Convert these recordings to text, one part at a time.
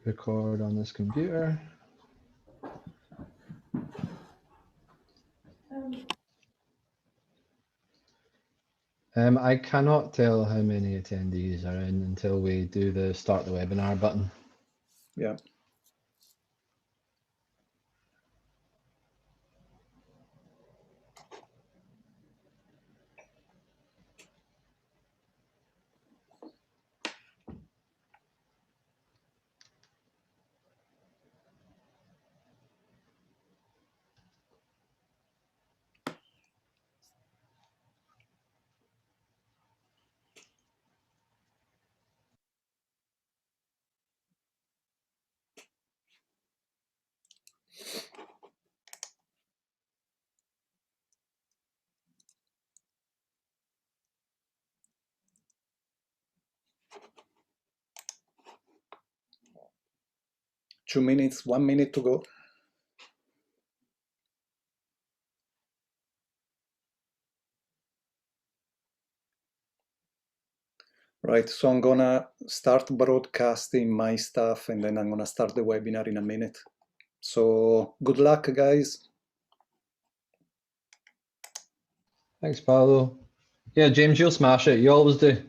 record on this computer. I cannot tell how many attendees are in until we do the start the webinar button. Yeah. Two minutes, 1 minute to go. Right, so I'm gonna start broadcasting my stuff and then I'm gonna start the webinar in a minute. So good luck, guys. Thanks, Paolo. Yeah, James, you'll smash it. You always do.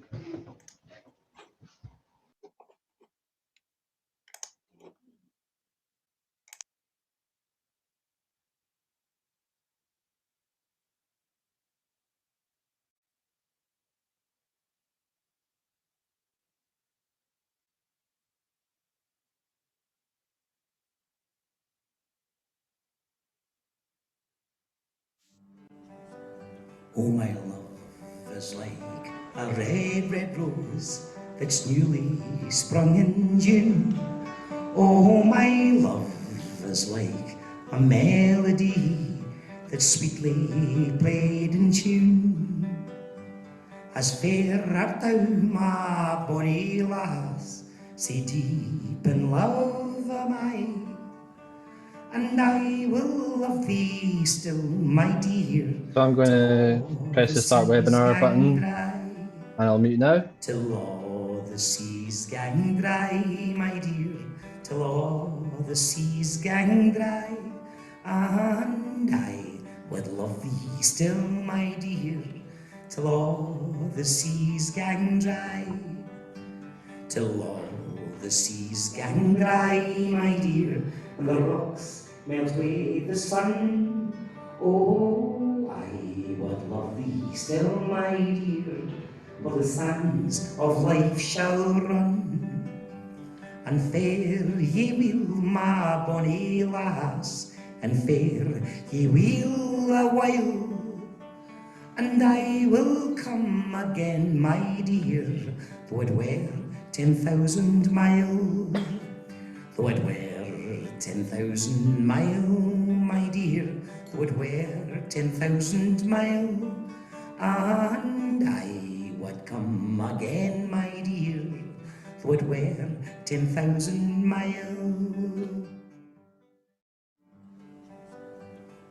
Oh, my love is like a red, red rose that's newly sprung in June. Oh, my love is like a melody that's sweetly played in tune. As fair art thou, my bonny lass, sae deep in love am I, and I will love thee still, my dear. So I'm going to press the start webinar button and I'll mute now. Till all the seas gang dry, my dear, till all the seas gang dry, and I would love thee still, my dear, till all the seas gang dry. Till all the seas gang dry, my dear, and the rocks melt away the sun. Oh, I would love thee still, my dear, for the sands of life shall run. And fair ye will, my bonny lass, and fair ye will a while, and I will come again, my dear, though it were 10,000 mile, though it were 10,000 mile, my dear, though it were 10,000 mile, and I would come again, my dear, though it were 10,000 mile.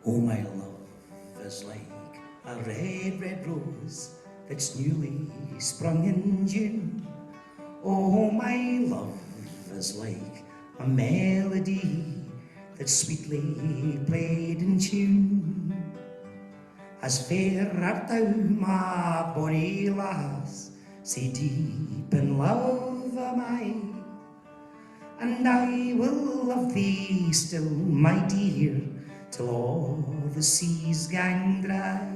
Oh, my love is like a red, red rose that's newly sprung in June. Oh, my love is like a melody that's sweetly played in tune. As fair art thou, my bonny lass, sae deep in love am I, and I will love thee still, my dear, till all the seas gang dry.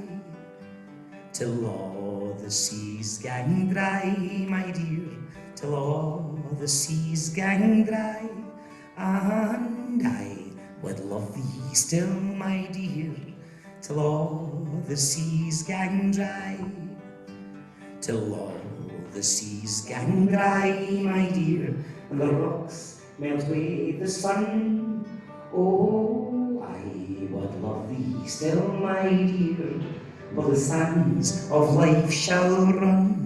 Till all the seas gang dry, my dear, till all the seas gang dry, and I would love thee still, my dear, till all the seas gang dry. Till all the seas gang dry, my dear, and the rocks melt away the sun. Oh, I would love thee still, my dear, for the sands of life shall run.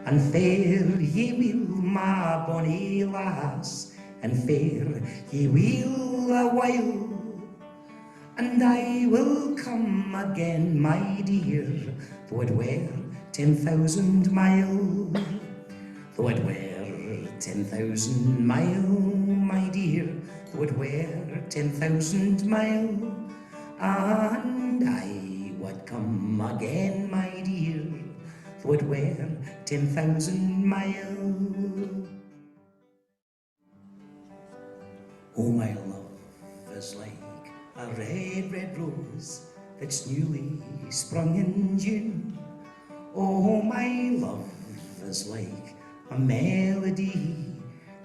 And fair ye will, my bonny lass, and fair ye will a while, and I will come again, my dear, though it were 10,000 mile, though it were 10,000 mile, my dear, though it were 10,000 mile, and I would come again, my dear, though it were 10,000 mile. Oh, my love is like a red, red rose that's newly sprung in June. Oh, my love is like a melody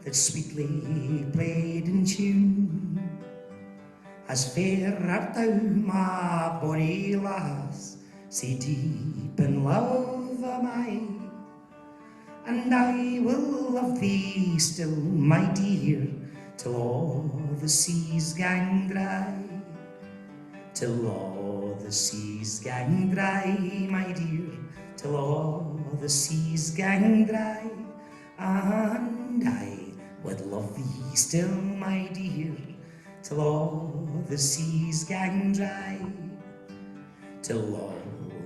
that's sweetly played in tune. As fair art thou, my bonny lass, sae deep in love am I, and I will love thee still, my dear, till all the seas gang dry. Till all the seas gang dry, my dear, till all the seas gang dry. And I would love thee still, my dear, till all the seas gang dry. Till all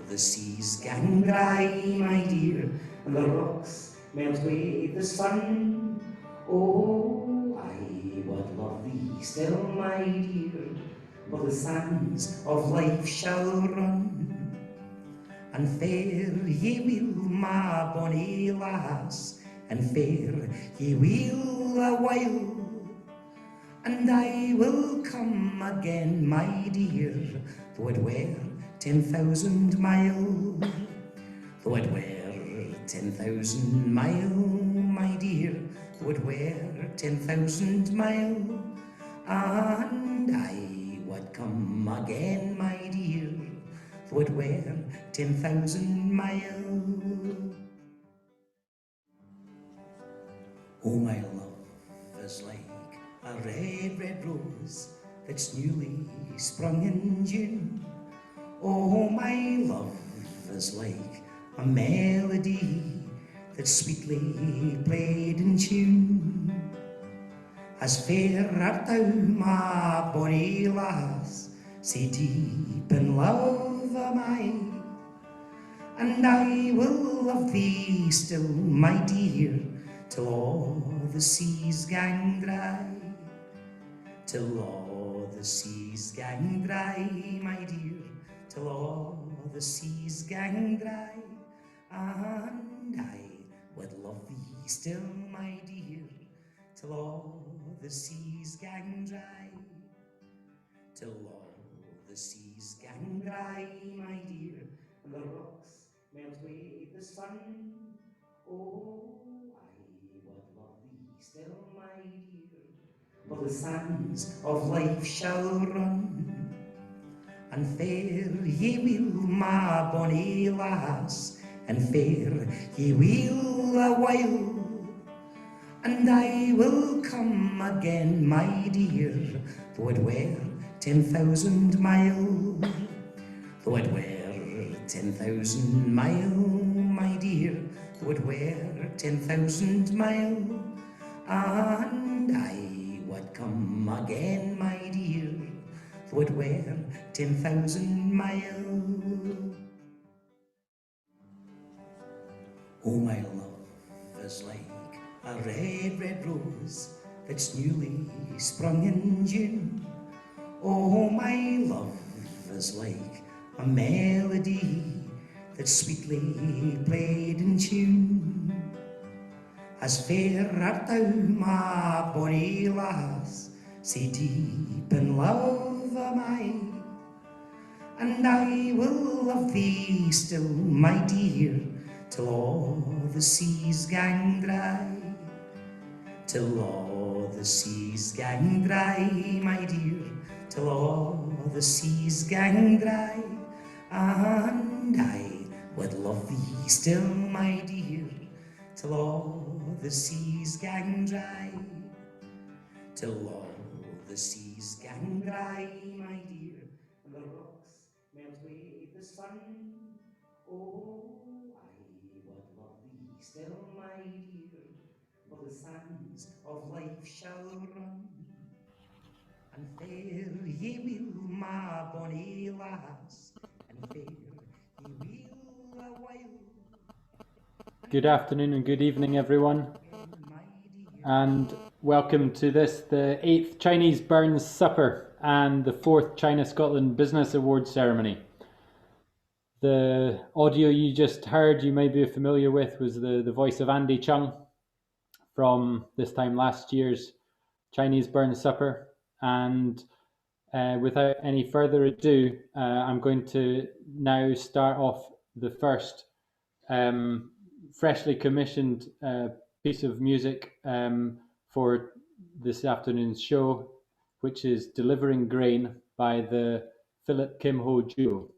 the seas gang dry, my dear, and the rocks melt away the sun. Oh, I would love thee still, my dear, for the sands of life shall run. And fare ye will, my bonny lass, and fare ye will a while, and I will come again, my dear, though it were 10,000 mile. Though it were 10,000 mile, my dear, though it were 10,000 mile, and I would come again, my dear, though it were 10,000 mile. Oh, my love is like a red, red rose that's newly sprung in June. Oh, my love is like a melody that's sweetly played in tune. As fair art thou, my bonny lass, sae deep in love am I, and I will love thee still, my dear, till all the seas gang dry. Till all the seas gang dry, my dear, till all the seas gang dry. And I would love thee still, my dear, till all the seas gang dry. Till all the seas gang dry, my dear, and the rocks melt away the sun. Oh, I would love thee still, my dear, for the sands of life shall run. And fare ye will, my bonny lass, and fare ye will a while, and I will come again, my dear, though it were 10,000 mile. Though it were 10,000 mile, my dear, though it were 10,000 mile, and I would come again, my dear, though it were 10,000 mile. Oh, my love is like a red, red rose that's newly sprung in June. Oh, my love is like a melody that's sweetly played in tune. As fair art thou, my bonny lass, sae deep in love am I, and I will love thee still, my dear, till all the seas gang dry. Till all the seas gang dry, my dear, till all the seas gang dry. And I would love thee still, my dear, till all the seas gang dry. Till all the seas gang dry, my dear, and the rocks melt away the sun. Oh, I would love thee still, my dear, for the sands of life shall run. And fare ye will, my bonny lass, and fare ye will a while. Good afternoon and good evening, everyone. and welcome to this, the 8th Chinese Burns Supper and the 4th China-Scotland Business Awards ceremony. The audio you just heard, you may be familiar with, was the voice of Andy Chung from this time last year's Chinese Burns Supper. And without any further ado, I'm going to now start off the first freshly commissioned piece of music for this afternoon's show, which is Delivering Grain by the Philip Kim Ho Duo.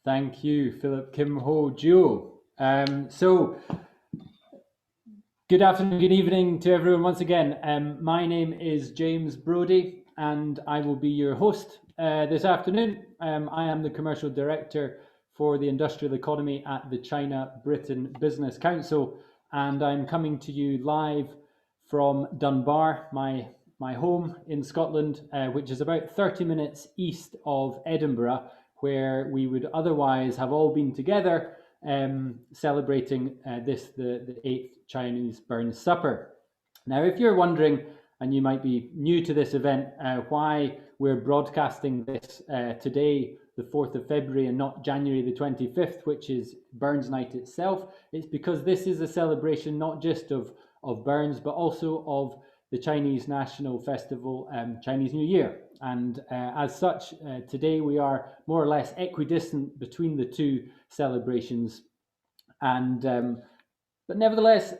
Thank you, Philip Kim Ho Joo. So, good afternoon, good evening to everyone once again. My name is James Brodie, and I will be your host this afternoon. I am the Commercial Director for the Industrial Economy at the China-Britain Business Council, and I'm coming to you live from Dunbar, my home in Scotland, which is about 30 minutes east of Edinburgh, where we would otherwise have all been together celebrating the 8th Chinese Burns Supper. Now, if you're wondering, and you might be new to this event, why we're broadcasting this today, the 4th of February, and not January the 25th, which is Burns Night itself, it's because this is a celebration not just of Burns, but also of the Chinese National Festival, Chinese New Year. And as such, today we are more or less equidistant between the two celebrations. And but nevertheless,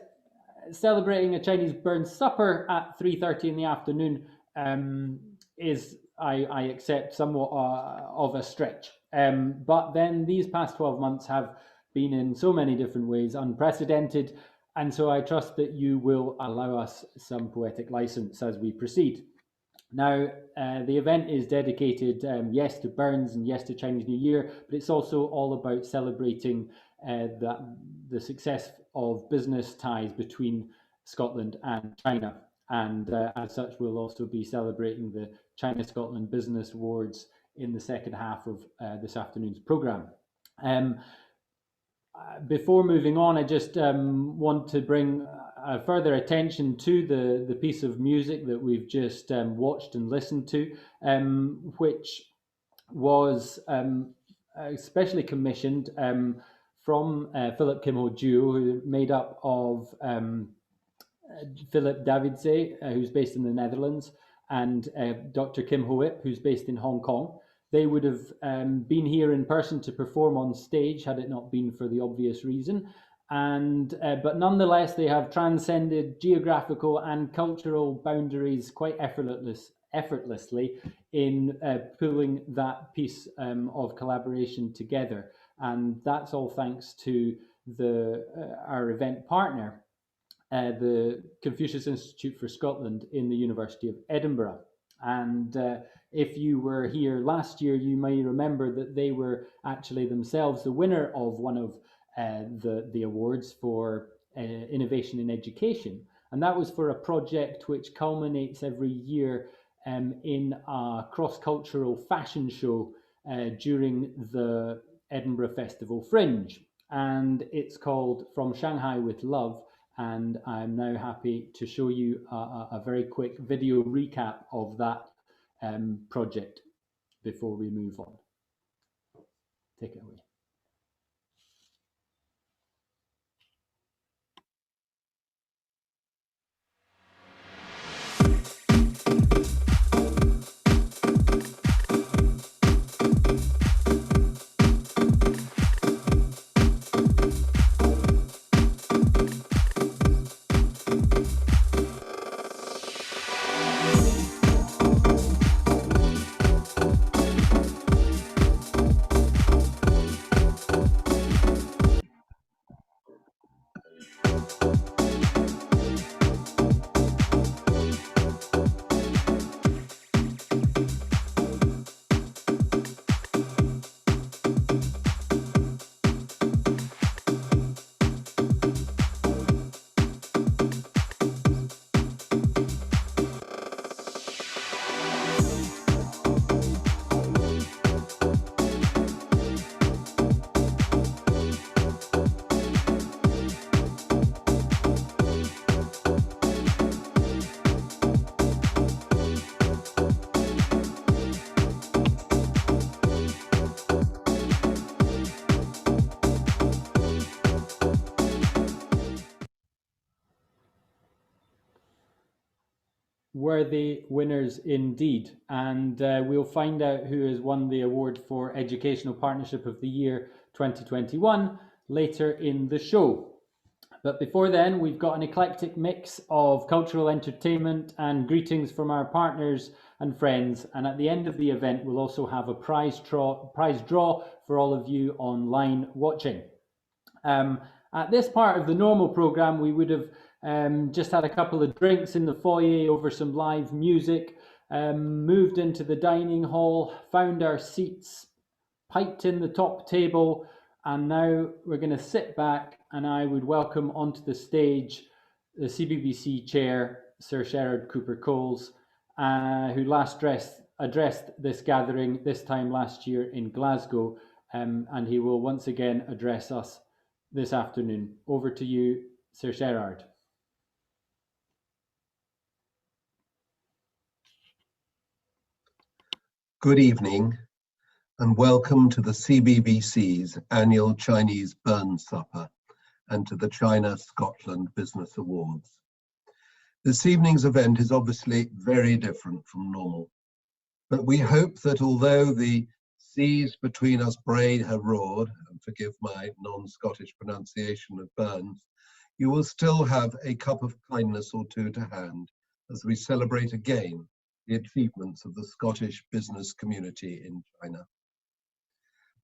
celebrating a Chinese Burns Supper at 3:30 in the afternoon is, I accept, somewhat of a stretch. But then these past 12 months have been in so many different ways unprecedented. And so I trust that you will allow us some poetic license as we proceed. Now, the event is dedicated, yes, to Burns and yes, to Chinese New Year, but it's also all about celebrating the success of business ties between Scotland and China. And as such, we'll also be celebrating the China-Scotland Business Awards in the second half of this afternoon's programme. Before moving on, I just want to bring further attention to the piece of music that we've just watched and listened to, which was especially commissioned from Philip Kim Ho Joo, who made up of Philip Davidse, who's based in the Netherlands, and Dr. Kim Ho Ip, who's based in Hong Kong. They would have been here in person to perform on stage had it not been for the obvious reason. And but nonetheless, they have transcended geographical and cultural boundaries quite effortlessly in pulling that piece of collaboration together. And that's all thanks to our event partner, the Confucius Institute for Scotland in the University of Edinburgh. And if you were here last year, you may remember that they were actually themselves the winner of one of the awards for innovation in education. And that was for a project which culminates every year in a cross-cultural fashion show during the Edinburgh Festival Fringe. And it's called From Shanghai with Love. And I'm now happy to show you a very quick video recap of that project before we move on. Take it away. Worthy winners indeed, and we'll find out who has won the award for Educational Partnership of the Year 2021 later in the show. But before then, we've got an eclectic mix of cultural entertainment and greetings from our partners and friends. And at the end of the event, we'll also have a prize draw for all of you online watching. At this part of the normal program, we would have just had a couple of drinks in the foyer over some live music, moved into the dining hall, found our seats, piped in the top table, and now we're going to sit back and I would welcome onto the stage the CBBC chair, Sir Sherard Cooper-Coles, who last addressed this gathering this time last year in Glasgow, and he will once again address us this afternoon. Over to you, Sir Sherard. Good evening and welcome to the CBBC's annual Chinese Burns Supper and to the China-Scotland Business Awards. This evening's event is obviously very different from normal, but we hope that although the seas between us braid have roared, and forgive my non-Scottish pronunciation of Burns, you will still have a cup of kindness or two to hand as we celebrate again the achievements of the Scottish business community in China.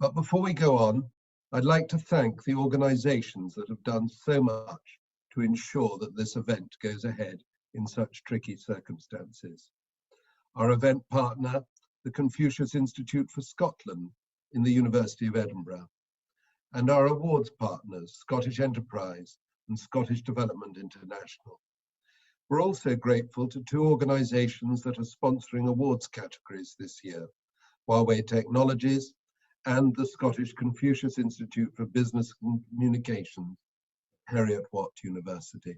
But before we go on, I'd like to thank the organisations that have done so much to ensure that this event goes ahead in such tricky circumstances. Our event partner, the Confucius Institute for Scotland in the University of Edinburgh, and our awards partners, Scottish Enterprise and Scottish Development International. We're also grateful to two organisations that are sponsoring awards categories this year, Huawei Technologies and the Scottish Confucius Institute for Business Communications, Heriot-Watt University.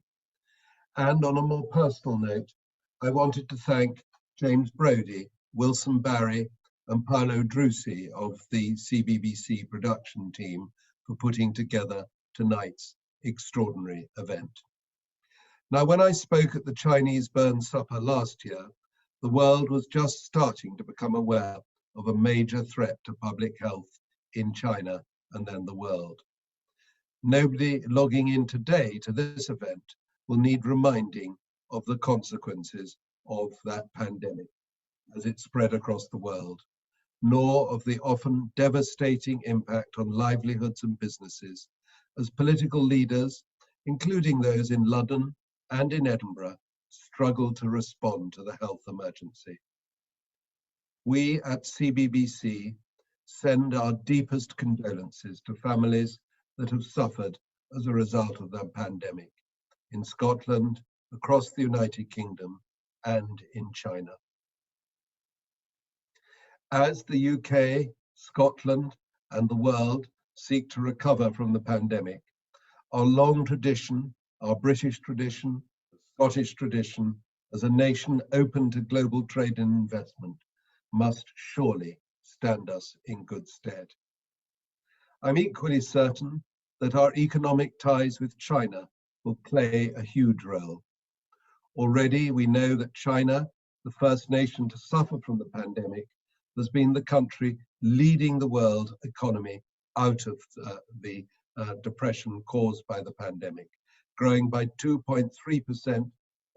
And on a more personal note, I wanted to thank James Brodie, Wilson Barry and Paolo Drusi of the CBBC production team for putting together tonight's extraordinary event. Now, when I spoke at the Chinese Burns Supper last year, the world was just starting to become aware of a major threat to public health in China and then the world. Nobody logging in today to this event will need reminding of the consequences of that pandemic as it spread across the world, nor of the often devastating impact on livelihoods and businesses as political leaders, including those in London and in Edinburgh, struggle to respond to the health emergency. We at CBBC send our deepest condolences to families that have suffered as a result of the pandemic in Scotland, across the United Kingdom, and in China. As the UK, Scotland, and the world seek to recover from the pandemic, our long tradition, our British tradition, the Scottish tradition, as a nation open to global trade and investment, must surely stand us in good stead. I'm equally certain that our economic ties with China will play a huge role. Already we know that China, the first nation to suffer from the pandemic, has been the country leading the world economy out of the depression caused by the pandemic, growing by 2.3%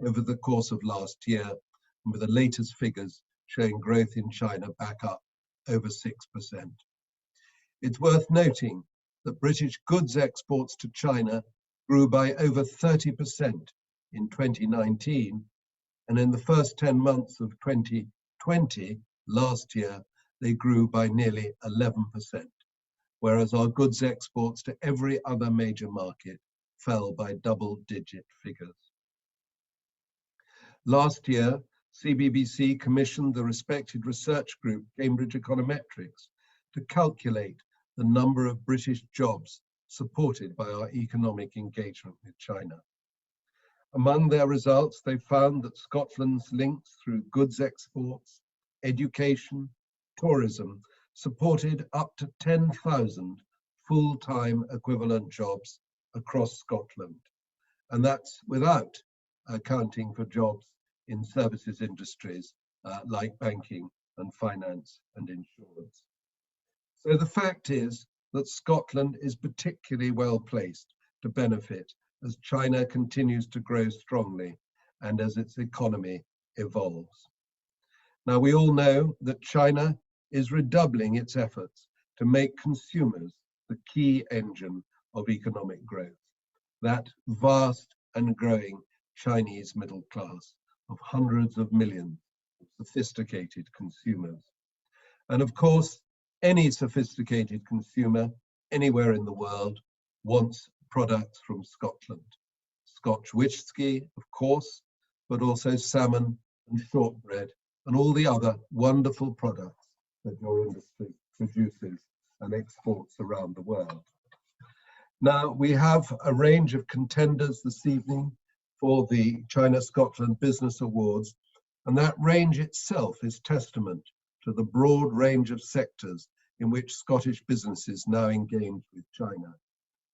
over the course of last year, and with the latest figures showing growth in China back up over 6%. It's worth noting that British goods exports to China grew by over 30% in 2019, and in the first 10 months of 2020, last year, they grew by nearly 11%, whereas our goods exports to every other major market fell by double-digit figures. Last year, CBBC commissioned the respected research group Cambridge Econometrics to calculate the number of British jobs supported by our economic engagement with China. Among their results, they found that Scotland's links through goods exports, education, tourism supported up to 10,000 full-time equivalent jobs across Scotland. And that's without accounting for jobs in services industries like banking and finance and insurance. So the fact is that Scotland is particularly well placed to benefit as China continues to grow strongly and as its economy evolves. Now, we all know that China is redoubling its efforts to make consumers the key engine of economic growth, that vast and growing Chinese middle class of hundreds of millions of sophisticated consumers. And of course, any sophisticated consumer anywhere in the world wants products from Scotland. Scotch whisky, of course, but also salmon and shortbread and all the other wonderful products that your industry produces and exports around the world. Now, we have a range of contenders this evening for the China-Scotland Business Awards, and that range itself is testament to the broad range of sectors in which Scottish businesses now engage with China.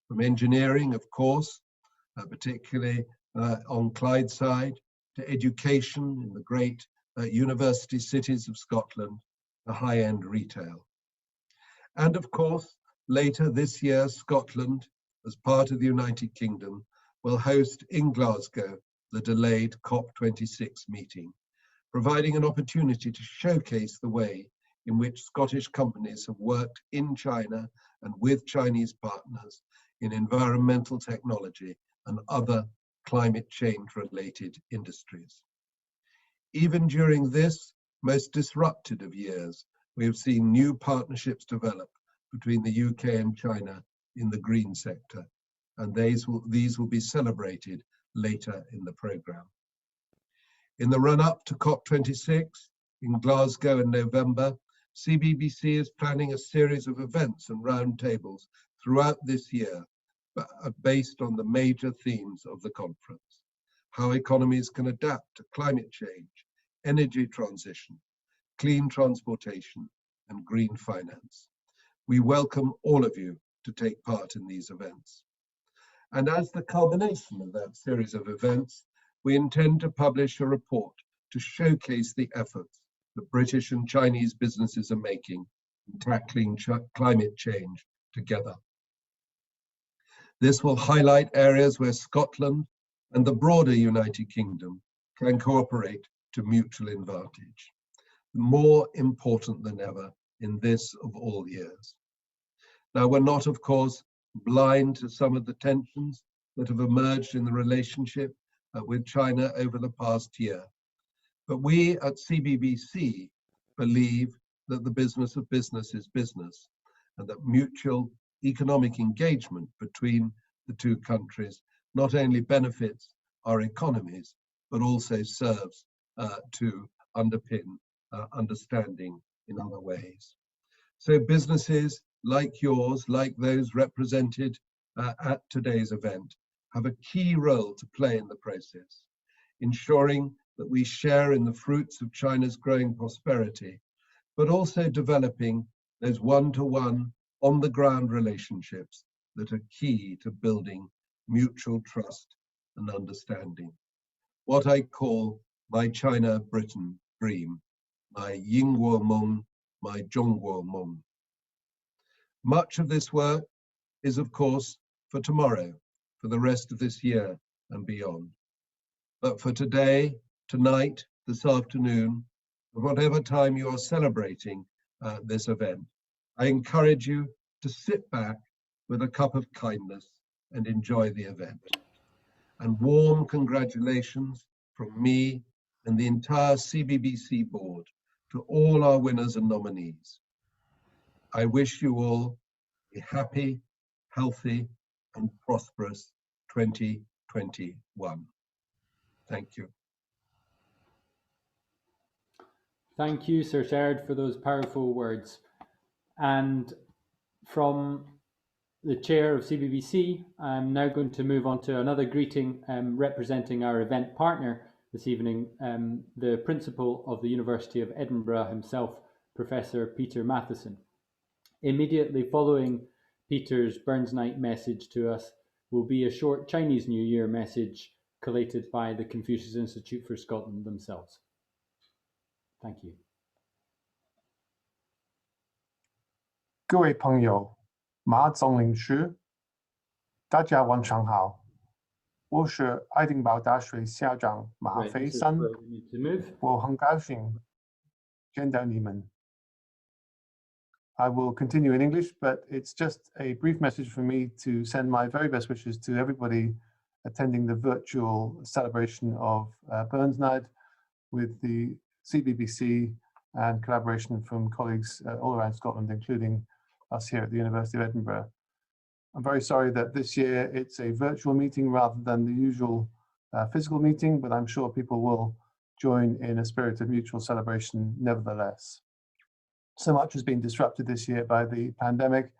From engineering, of course, particularly on Clydeside, to education in the great university cities of Scotland, to high-end retail. And of course, later this year, Scotland, as part of the United Kingdom, will host in Glasgow the delayed COP26 meeting, providing an opportunity to showcase the way in which Scottish companies have worked in China and with Chinese partners in environmental technology and other climate change-related industries. Even during this most disrupted of years, we have seen new partnerships develop between the UK and China in the green sector, and these will be celebrated later in the programme. In the run-up to COP26 in Glasgow in November, CBBC is planning a series of events and roundtables throughout this year based on the major themes of the conference: how economies can adapt to climate change, energy transition, clean transportation, and green finance. We welcome all of you to take part in these events. And as the culmination of that series of events, we intend to publish a report to showcase the efforts that British and Chinese businesses are making in tackling climate change together. This will highlight areas where Scotland and the broader United Kingdom can cooperate to mutual advantage, more important than ever in this of all years. Now, we're not, of course, blind to some of the tensions that have emerged in the relationship with China over the past year. But we at CBBC believe that the business of business is business, and that mutual economic engagement between the two countries not only benefits our economies, but also serves to underpin understanding in other ways. So businesses like yours, like those represented at today's event, have a key role to play in the process, ensuring that we share in the fruits of China's growing prosperity, but also developing those one-to-one, on-the-ground relationships that are key to building mutual trust and understanding. What I call my China-Britain dream, my Yingguo Meng, my Zhongguo Meng. Much of this work is, of course, for tomorrow, for the rest of this year and beyond. But for today, tonight, this afternoon, or whatever time you are celebrating this event, I encourage you to sit back with a cup of kindness and enjoy the event. And warm congratulations from me and the entire CBBC board to all our winners and nominees. I wish you all a happy, healthy, and prosperous 2021. Thank you. Thank you, Sir Sherard, for those powerful words. And from the chair of CBBC, I'm now going to move on to another greeting representing our event partner this evening, the principal of the University of Edinburgh himself, Professor Peter Matheson. Immediately following Peter's Burns Night message to us will be a short Chinese New Year message collated by the Confucius Institute for Scotland themselves. Thank you. 各位朋友，马总领事，大家晚上好。我是爱丁堡大学校长马 Right, 飞 this is 山， where we need to move. 我很高兴见到你们。I will continue in English, but it's just a brief message for me to send my very best wishes to everybody attending the virtual celebration of Burns Night with the CBBC and collaboration from colleagues all around Scotland, including us here at the University of Edinburgh. I'm very sorry that this year it's a virtual meeting rather than the usual physical meeting, but I'm sure people will join in a spirit of mutual celebration nevertheless. So much has been disrupted this year by the pandemic,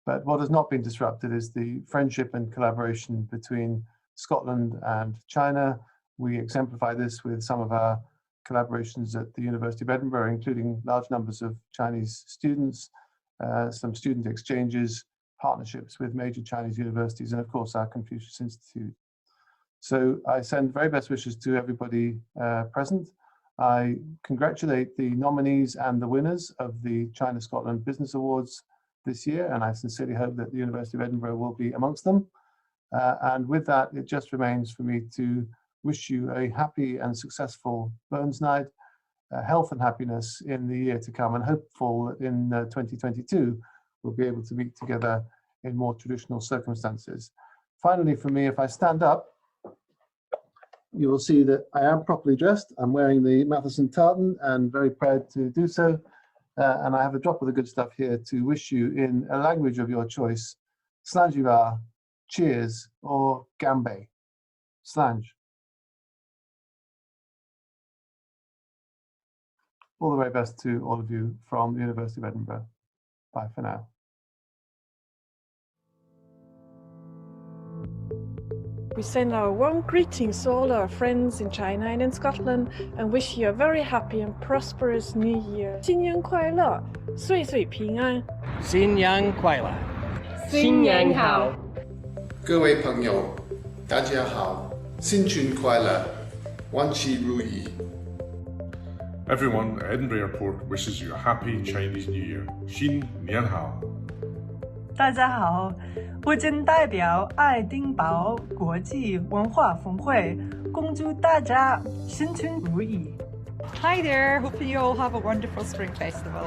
but what has not been disrupted is the friendship and collaboration between Scotland and China. We exemplify this with some of our collaborations at the University of Edinburgh, including large numbers of Chinese students, some student exchanges, partnerships with major Chinese universities, and of course our Confucius Institute. So I send very best wishes to everybody present. I congratulate the nominees and the winners of the China-Scotland Business Awards this year, and I sincerely hope that the University of Edinburgh will be amongst them. And with that, it just remains for me to wish you a happy and successful Burns Night, health and happiness in the year to come, and hopeful that in 2022 we'll be able to meet together in more traditional circumstances. Finally, for me, if I stand up, you will see that I am properly dressed. I'm wearing the Matheson tartan and very proud to do so. And I have a drop of the good stuff here to wish you in a language of your choice, Slangivar, cheers, or Gambe. Slange. All the very best to all of you from the University of Edinburgh. Bye for now. We send our warm greetings to all our friends in China and in Scotland and wish you a very happy and prosperous new year. 新年快乐，岁岁平安。新年快乐，新年好。各位朋友，大家好，新春快乐，万事如意。Everyone at Edinburgh Airport wishes you a happy Chinese New Year. 新年好。大家好，我谨代表爱丁堡国际文化峰会，恭祝大家新春如意。Hi there, hoping you all have a wonderful Spring Festival.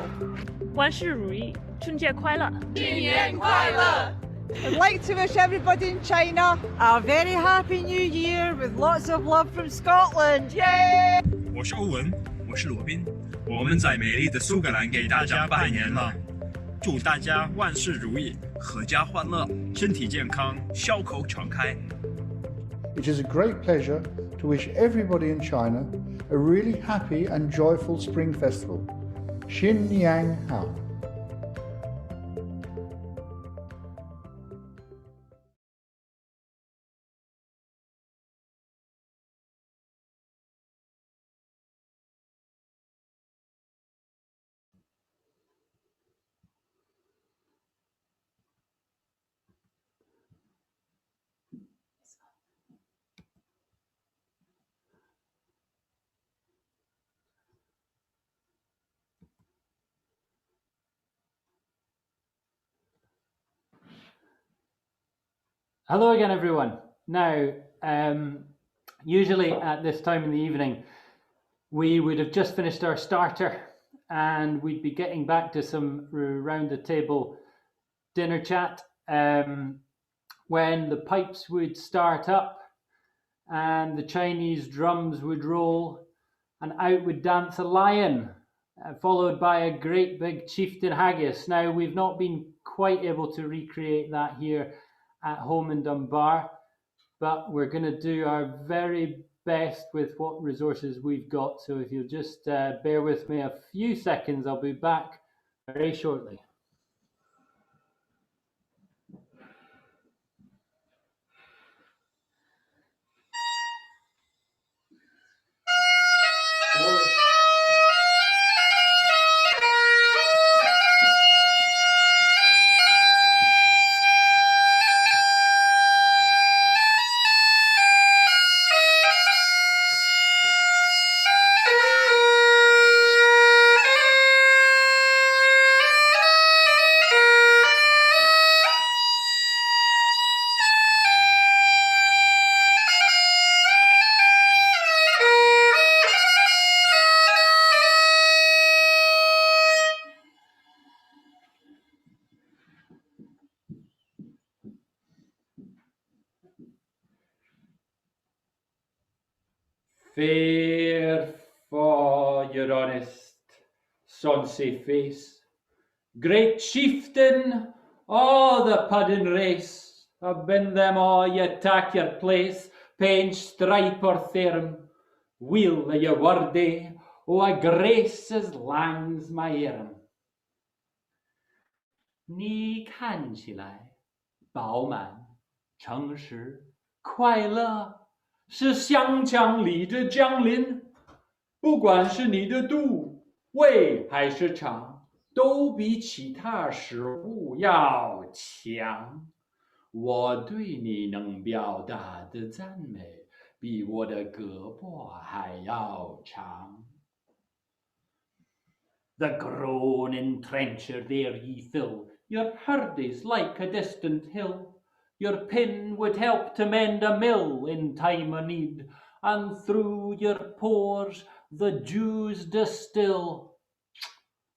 万事如意，春节快乐！新年快乐！ I'd like to wish everybody in China a very happy new year with lots of love from Scotland. Yay! 我是欧文，我是罗宾，我们在美丽的苏格兰给大家拜年了。祝大家万事如意，阖家欢乐，身体健康，笑口常开。 It is a great pleasure to wish everybody in China a really happy and joyful Spring Festival. Xin Yang Hao. Hello again, everyone. Now, usually at this time in the evening, we would have just finished our starter and we'd be getting back to some round the table dinner chat when the pipes would start up and the Chinese drums would roll and out would dance a lion, followed by a great big chieftain haggis. Now, we've not been quite able to recreate that here at home in Dunbar, but we're going to do our very best with what resources we've got. So if you'll just bear with me a few seconds, I'll be back very shortly. Fair for your honest, sonsy face, great chieftain o' the puddin' race, I've been them all ye tak your place, pain stripe or therm, wheel o' your wordy, o' a grace as lang's my erm. 你看起来饱满、诚实、快乐，是香枪里的将领。不管是你的肚、胃还是肠，都比其他食物要强。我对你能表达的赞美，比我的胳膊还要长。The groaning trencher there ye fill, your herd is like a distant hill. Your pin would help to mend a mill in time of need, and through your pores the dews distill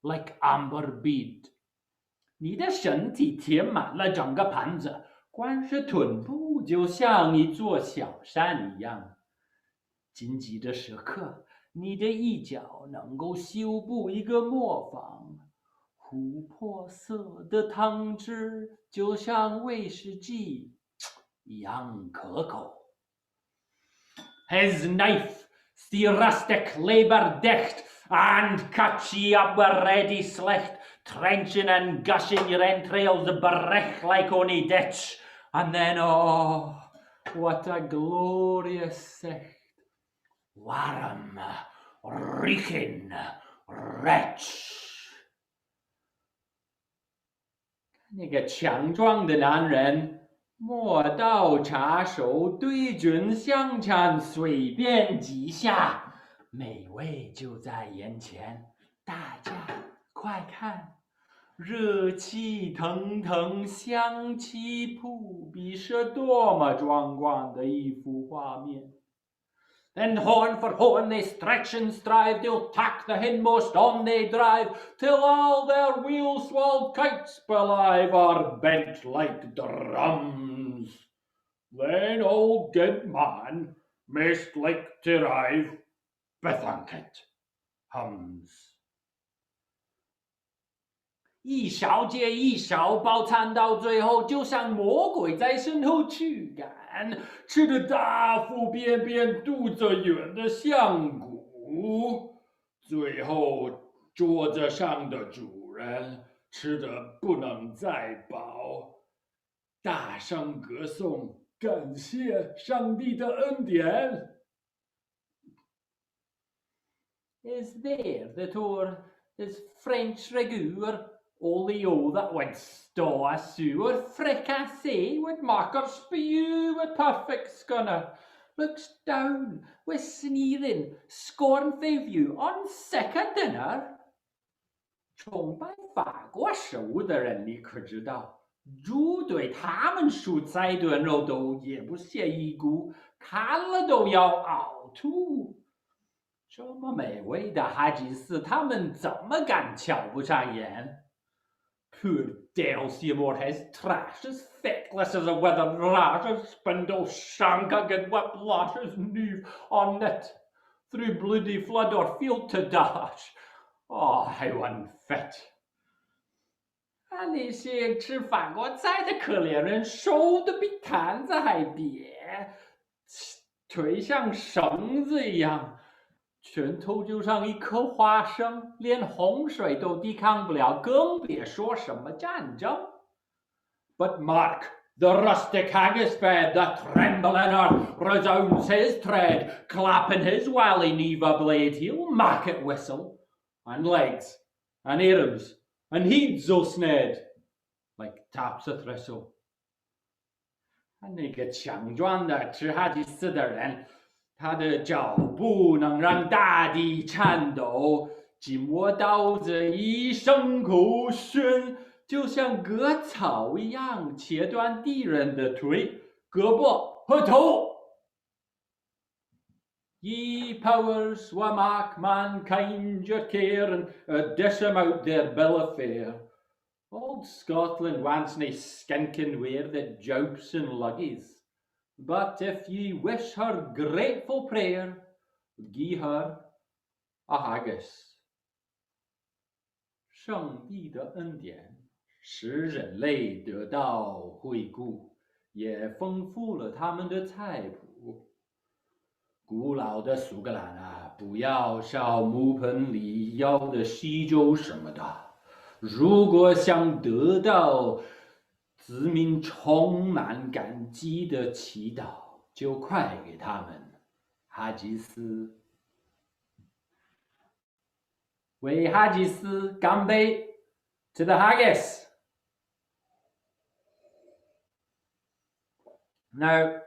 like amber bead. 你的身体填满了整个盘子，光是臀部就像一座小山一样。紧急的时刻，你的一脚能够修补一个磨坊。琥珀色的汤汁就像威士忌一样可口。His knife, the rustic labour dicht, and cut ye up with ready slecht, trenching and gushing your entrails berich like ony ditch, and then oh, what a glorious sight, warm, reeking wretch. 那个强壮的男人，磨刀插手，对准香肠，随便几下，美味就在眼前。大家快看，热气腾腾，香气扑鼻，是多么壮观的一幅画面！ And horn for horn they stretch and strive, they'll tack the hindmost on they drive, till all their wheel-swelled kites belive are bent like drums. Then old good man, maist like to rive, Bethanket hums. 一勺接一勺饱餐到最后，就像魔鬼在身后驱赶，吃得大腹便便、肚子圆的像鼓。最后，桌子上的主人吃得不能再饱，大声歌颂，感谢上帝的恩典。Is there the tour? Is French ragout? Olio that would stow a sewer, fricassee would mock or spew with perfect scunner, looks down with sneering, scornful view on sick a dinner. 崇拜法国食物的人，你可知道，猪对他们蔬菜炖肉都也不屑一顾，看了都要呕吐。这么美味的哈吉斯，他们怎么敢瞧不上眼？ Poor Dale Seymour has trash as feckless as a withered rash, as spindle shank against whiplash as new on knit, through bloody flood or field to dash. Oh, how unfit! 啊，那些吃法国菜的可怜人，瘦得比坛子还瘪，腿像绳子一样。 拳头就像一颗花生，连洪水都抵抗不了，更别说什么战争。But mark the rustic haggis fed, the trembling earth resounds his tread, clapping his wally neva blade, he'll market whistle, and legs, and arms, and heeds o' sned, like taps a thistle. 那个强壮的吃哈吉斯的人。 他的脚步能让大地颤抖，紧握刀子一声口宣，就像割草一样切断敌人的腿、胳膊和头。Ye powers wha mak mankind your care and dish them out their bill of fare. Old Scotland wants nae skinking ware that joups and luggies. But if ye wish her grateful prayer, Gihar Ahagas， 上帝的恩典使人类得到惠顾，也丰富了他们的菜谱。古老的苏格兰啊，不要烧木盆里要的喜酒什么的。如果想得到子民充满感激的祈祷，就快给他们哈吉斯。为哈吉斯干杯 ！To the haggis. Now,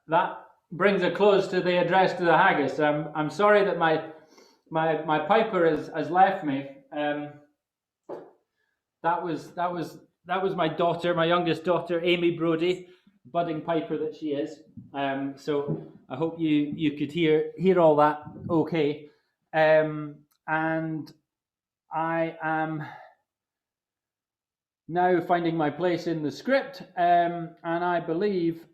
that brings a close to the address to the haggis. I'm sorry that my piper has left me. That was my daughter, my youngest daughter, Amy Brodie, budding piper that she is. So I hope you could hear all that okay. And I am now finding my place in the script, and I believe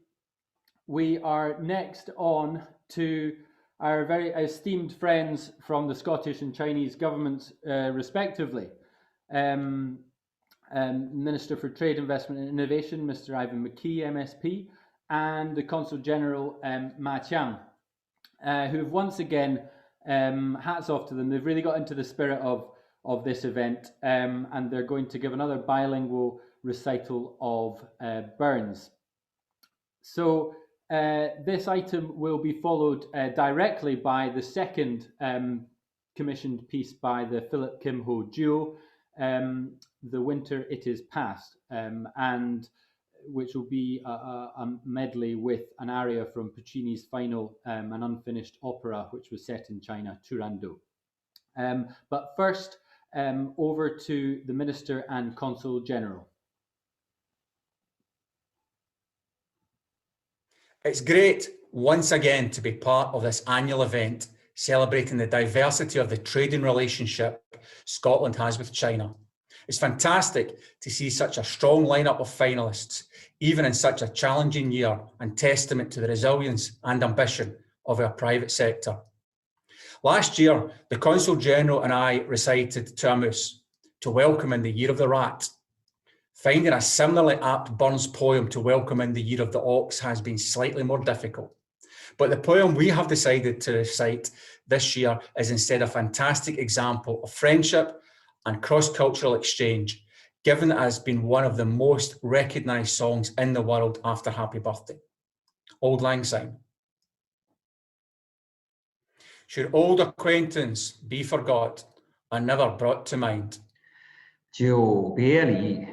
we are next on to our very esteemed friends from the Scottish and Chinese governments, respectively. Minister for Trade, Investment and Innovation, Mr. Ivan McKee, MSP, and the Consul General, Ma Chiang, who have once again, hats off to them. They've really got into the spirit of this event, and they're going to give another bilingual recital of Burns. So this item will be followed directly by the second commissioned piece by the Philip Kim Ho duo, The Winter It Is Past, and which will be a medley with an aria from Puccini's final an unfinished opera, which was set in China, Turandot. But first, over to the Minister and Consul General. It's great once again to be part of this annual event celebrating the diversity of the trading relationship Scotland has with China. It's fantastic to see such a strong lineup of finalists, even in such a challenging year, and testament to the resilience and ambition of our private sector. Last year, the Consul General and I recited Tammuz to welcome in the Year of the Rat. Finding a similarly apt Burns poem to welcome in the Year of the Ox has been slightly more difficult. But the poem we have decided to recite this year is instead a fantastic example of friendship and cross-cultural exchange, given it has been one of the most recognised songs in the world after Happy Birthday. Auld Lang Syne. Should old acquaintance be forgot and never brought to mind? 久别离，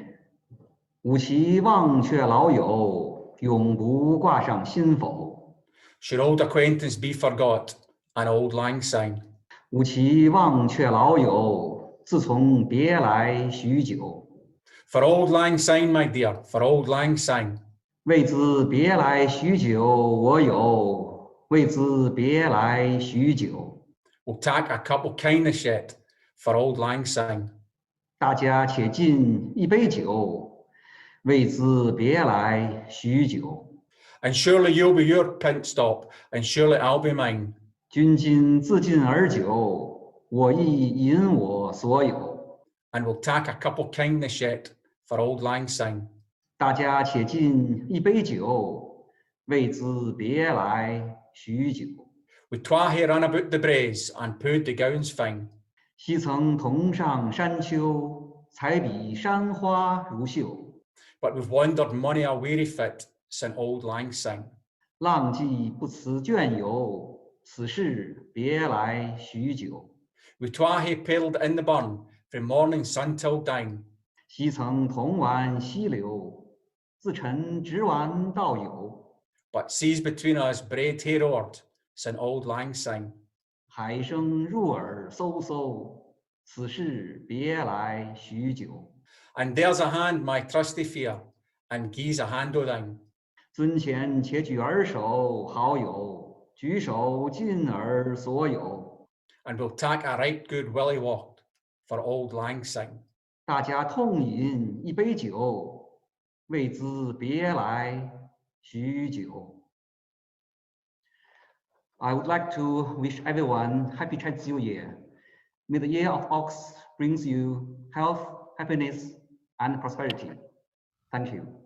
吾期忘却老友，永不挂上心否。 Should old acquaintance be forgot, an Auld Lang Syne. 吾期忘却老友，自从别来许久。 For Auld Lang Syne, my dear, for Auld Lang Syne. 为之别来许久，我有为之别来许久。 We'll take a cup of kindness yet, for Auld Lang Syne. 大家且敬一杯酒，为之别来许久。 And surely you'll be your pint stop, and surely I'll be mine. 君今自尽而酒，我亦饮我所有。 And we'll take a cup of kindness yet, for Auld Lang Syne. 大家且敬一杯酒，为之别来许久。 We twa hae run about the braes, and pu'd the gowns fine. 昔曾同上山丘，才比山花如绣。 But we've wandered many a weary fit, sin Auld Lang Syne. 浪迹不辞倦游，此事别来许久。 We twa hae paddled in the burn, from morning sun till dine. 昔曾同玩溪流，自陈直玩道友。 But seas between us braid hae roared, sin Auld Lang Syne. 海声入耳嗖嗖，此事别来许久。 And there's a hand, my trusty fear, and gie's a hand o' thine. 尊前且举耳手，好友，举手尽耳所有。 And we'll take a right good willy walk, for Auld Lang Syne. 大家痛饮一杯酒，为之别来许久。I would like to wish everyone happy Chinese New Year. May the year of ox brings you health, happiness, and prosperity. Thank you.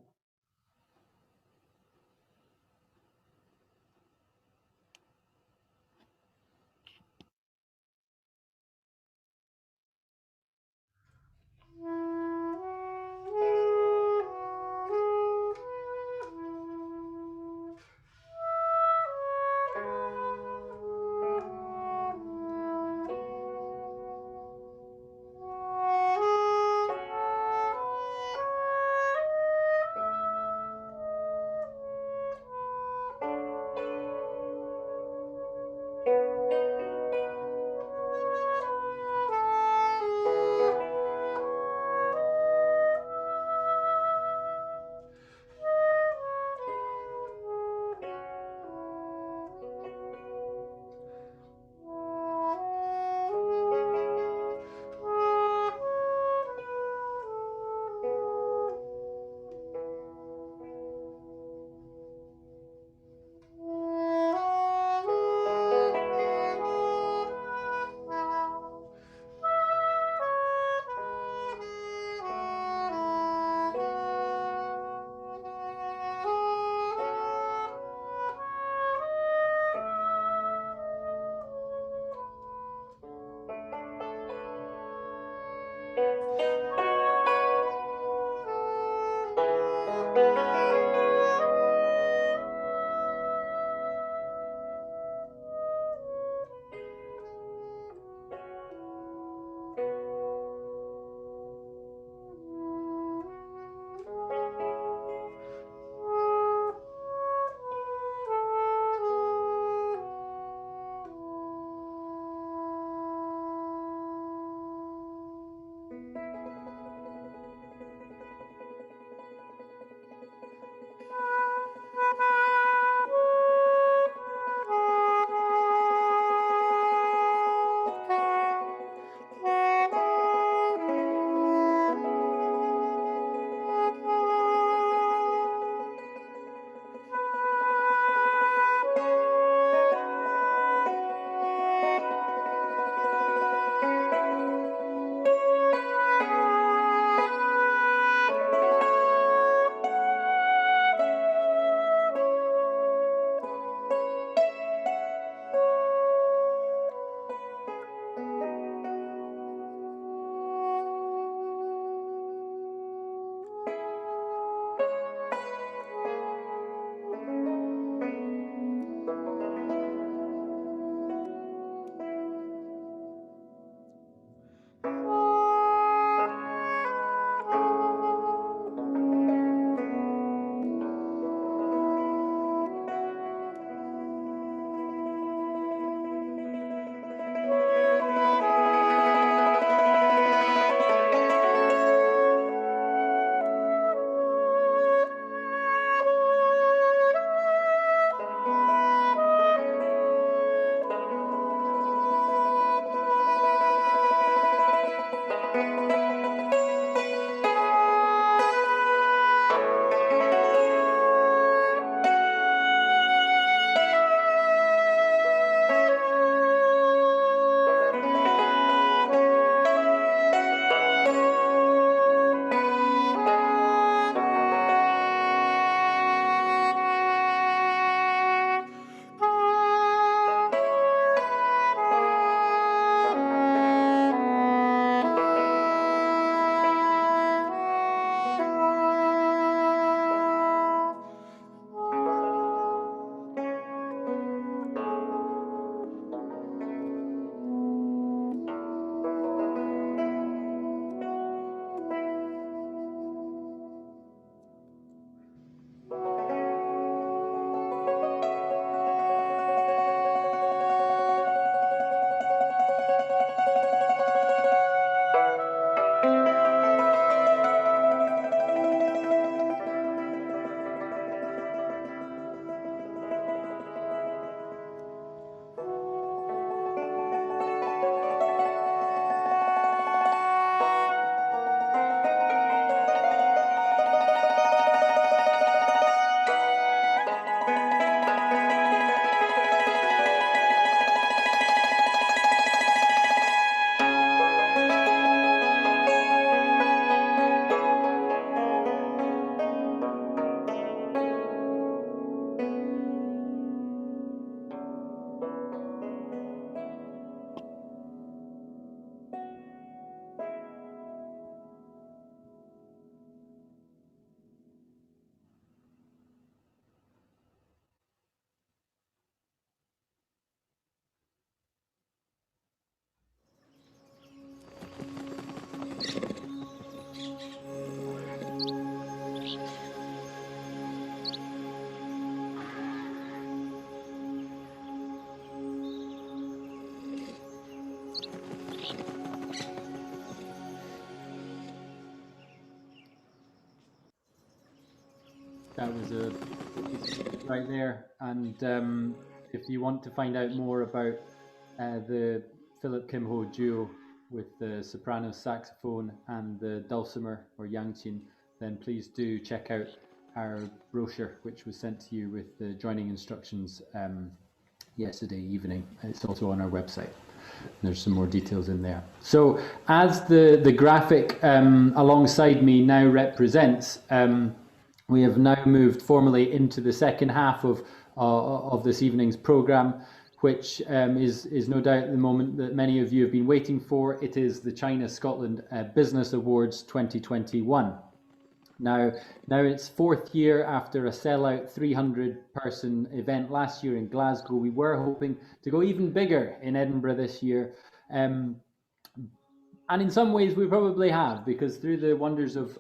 That was right there. And if you want to find out more about the Philip Kim Ho duo with the soprano saxophone and the dulcimer or yangqin, then please do check out our brochure, which was sent to you with the joining instructions yesterday evening. It's also on our website. There's some more details in there. So as the graphic alongside me now represents, we have now moved formally into the second half of this evening's programme, which is no doubt the moment that many of you have been waiting for. It is the China-Scotland Business Awards 2021. Now it's fourth year after a sellout 300-person event last year in Glasgow. We were hoping to go even bigger in Edinburgh this year. And in some ways we probably have, because through the wonders of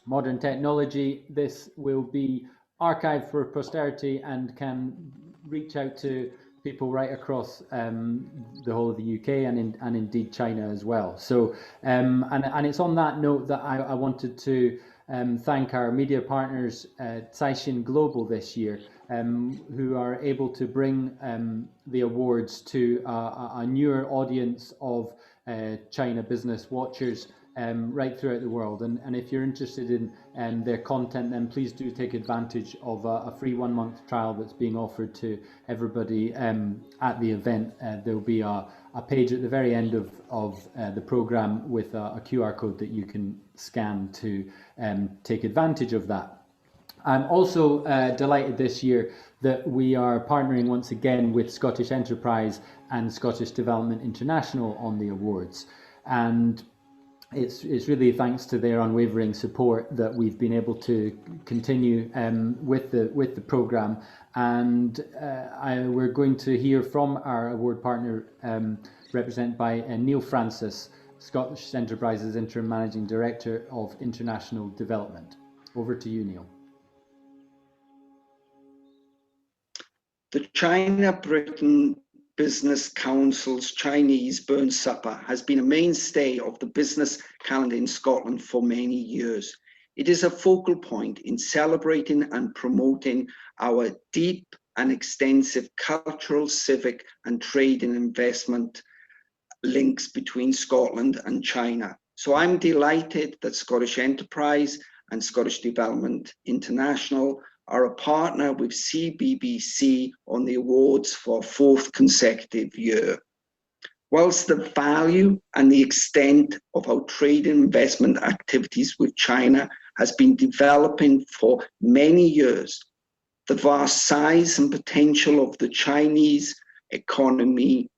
modern technology, this will be archived for posterity and can reach out to people right across the whole of the UK and indeed China as well. So and it's on that note that I wanted to thank our media partners, Caixin Global this year, who are able to bring the awards to a newer audience of China business watchers right throughout the world. And if you're interested in their content, then please do take advantage of a free 1-month trial that's being offered to everybody at the event. There'll be a page at the very end of the program with a QR code that you can scan to take advantage of that. I'm also delighted this year that we are partnering once again with Scottish Enterprise and Scottish Development International on the awards. And it's really thanks to their unwavering support that we've been able to continue with the programme. And we're going to hear from our award partner, represented by Neil Francis, Scottish Enterprise's Interim Managing Director of International Development. Over to you, Neil. The China-Britain Business Council's Chinese Burn Supper has been a mainstay of the business calendar in Scotland for many years. It is a focal point in celebrating and promoting our deep and extensive cultural, civic and trade and investment links between Scotland and China. So I'm delighted that Scottish Enterprise and Scottish Development International are a partner with CBBC on the awards for a 4th consecutive year. Whilst the value and the extent of our trade and investment activities with China has been developing for many years, the vast size and potential of the Chinese economy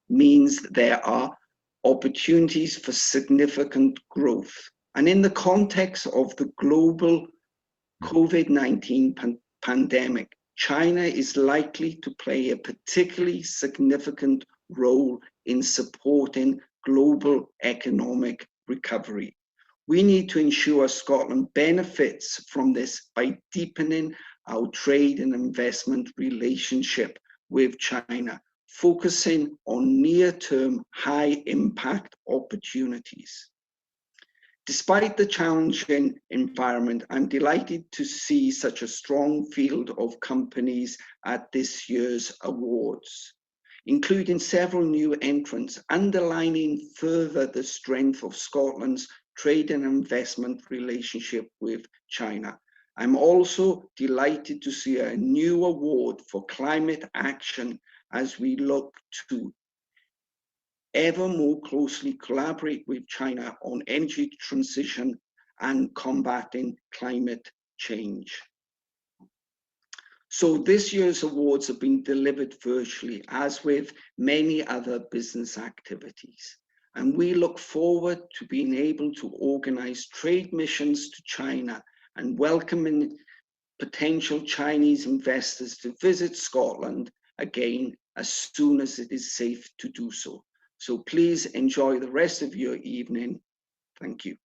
means there are opportunities for significant growth. And in the context of the global COVID-19 pandemic, China is likely to play a particularly significant role in supporting global economic recovery. We need to ensure Scotland benefits from this by deepening our trade and investment relationship with China, focusing on near-term high-impact opportunities. Despite the challenging environment, I'm delighted to see such a strong field of companies at this year's awards, including several new entrants, underlining further the strength of Scotland's trade and investment relationship with China. I'm also delighted to see a new award for climate action as we look to ever more closely collaborate with China on energy transition and combating climate change. So this year's awards have been delivered virtually, as with many other business activities. And we look forward to being able to organize trade missions to China and welcoming potential Chinese investors to visit Scotland again as soon as it is safe to do so. So please enjoy the rest of your evening. Thank you.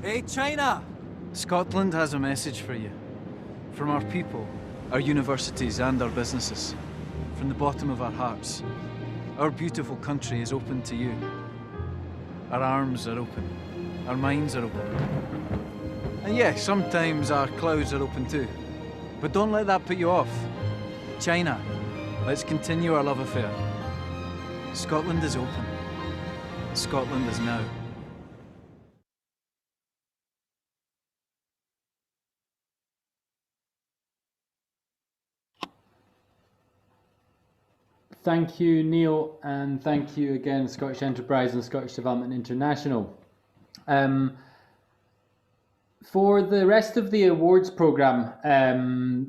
Hey, China! Scotland has a message for you. From our people, our universities and our businesses. From the bottom of our hearts, our beautiful country is open to you. Our arms are open. our minds are open. And yeah, sometimes our clouds are open too. But don't let that put you off. China, let's continue our love affair. Scotland is open. Scotland is now. Thank you, Neil, and thank you again, Scottish Enterprise and Scottish Development International. For the rest of the awards programme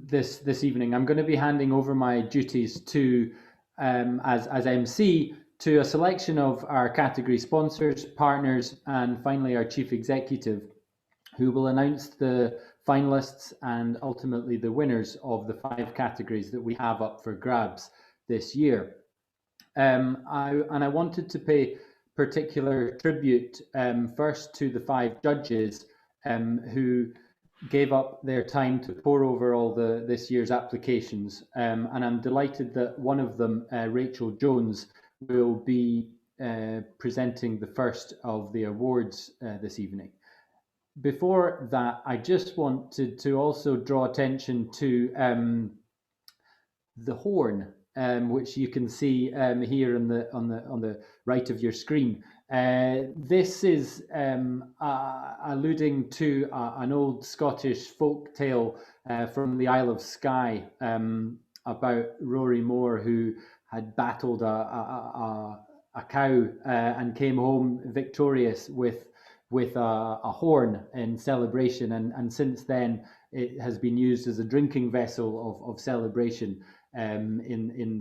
this evening, I'm going to be handing over my duties to, as MC, to a selection of our category sponsors, partners, and finally our Chief Executive, who will announce the finalists and ultimately the winners of the 5 categories that we have up for grabs this year. I wanted to pay particular tribute first to the 5 judges who gave up their time to pore over all this year's applications, and I'm delighted that one of them, Rachel Jones, will be presenting the first of the awards this evening. Before that, I just wanted to also draw attention to the horn, which you can see here on the right of your screen. This is alluding to an old Scottish folk tale from the Isle of Skye about Rory Moore, who had battled a cow and came home victorious with a horn in celebration, and since then it has been used as a drinking vessel of celebration in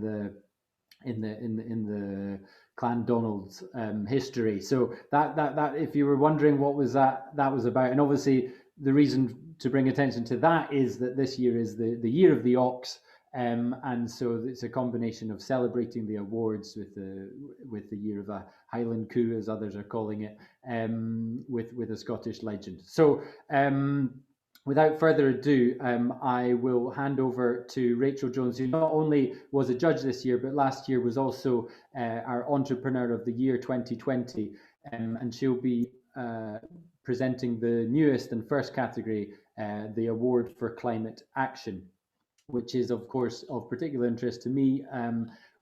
the Clandonald's history. So that if you were wondering what was that was about, and obviously the reason to bring attention to that is that this year is the year of the ox, and so it's a combination of celebrating the awards with the year of a Highland coup, as others are calling it, with a Scottish legend. So without further ado, I will hand over to Rachel Jones, who not only was a judge this year, but last year was also our Entrepreneur of the Year 2020, and she'll be presenting the newest and first category, the Award for Climate Action, which is, of course, of particular interest to me,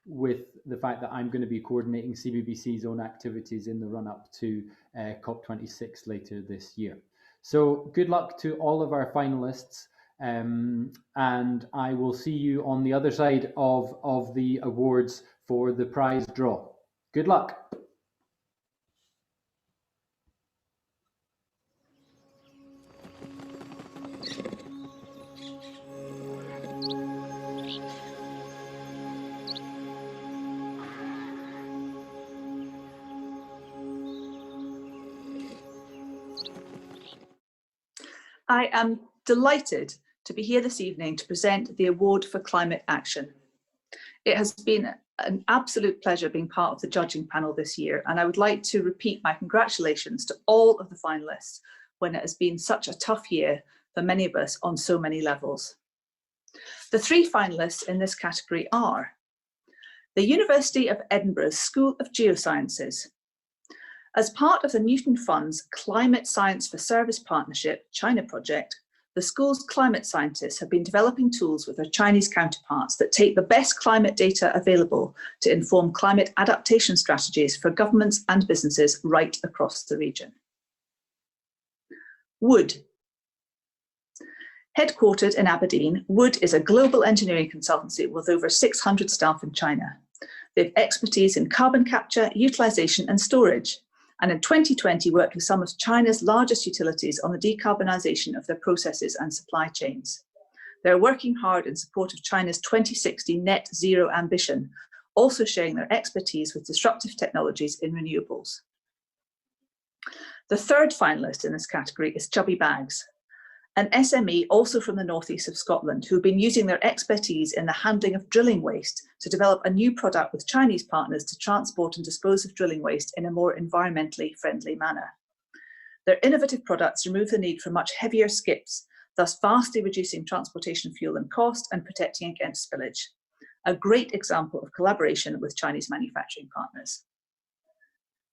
with the fact that I'm going to be coordinating CBBC's own activities in the run-up to COP26 later this year. So good luck to all of our finalists, and I will see you on the other side of the awards for the prize draw. Good luck. I am delighted to be here this evening to present the Award for Climate Action. It has been an absolute pleasure being part of the judging panel this year, and I would like to repeat my congratulations to all of the finalists when it has been such a tough year for many of us on so many levels. The 3 finalists in this category are the University of Edinburgh's School of Geosciences. As part of the Newton Fund's Climate Science for Service Partnership China project, the school's climate scientists have been developing tools with their Chinese counterparts that take the best climate data available to inform climate adaptation strategies for governments and businesses right across the region. Wood. Headquartered in Aberdeen, Wood is a global engineering consultancy with over 600 staff in China. They have expertise in carbon capture, utilisation and storage, and in 2020 worked with some of China's largest utilities on the decarbonisation of their processes and supply chains. They're working hard in support of China's 2060 net zero ambition, also sharing their expertise with disruptive technologies in renewables. The 3rd finalist in this category is Chubby Bags, an SME also from the northeast of Scotland, who've been using their expertise in the handling of drilling waste to develop a new product with Chinese partners to transport and dispose of drilling waste in a more environmentally friendly manner. Their innovative products remove the need for much heavier skips, thus vastly reducing transportation fuel and cost and protecting against spillage. A great example of collaboration with Chinese manufacturing partners.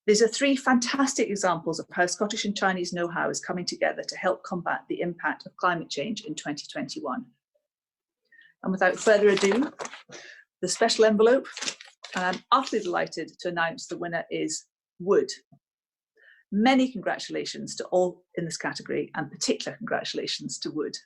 These are three fantastic examples of how Scottish and Chinese know-how is coming together to help combat the impact of climate change in 2021. And without further ado, the special envelope, and I'm utterly delighted to announce the winner is Wood. Many congratulations to all in this category, and particular congratulations to Wood.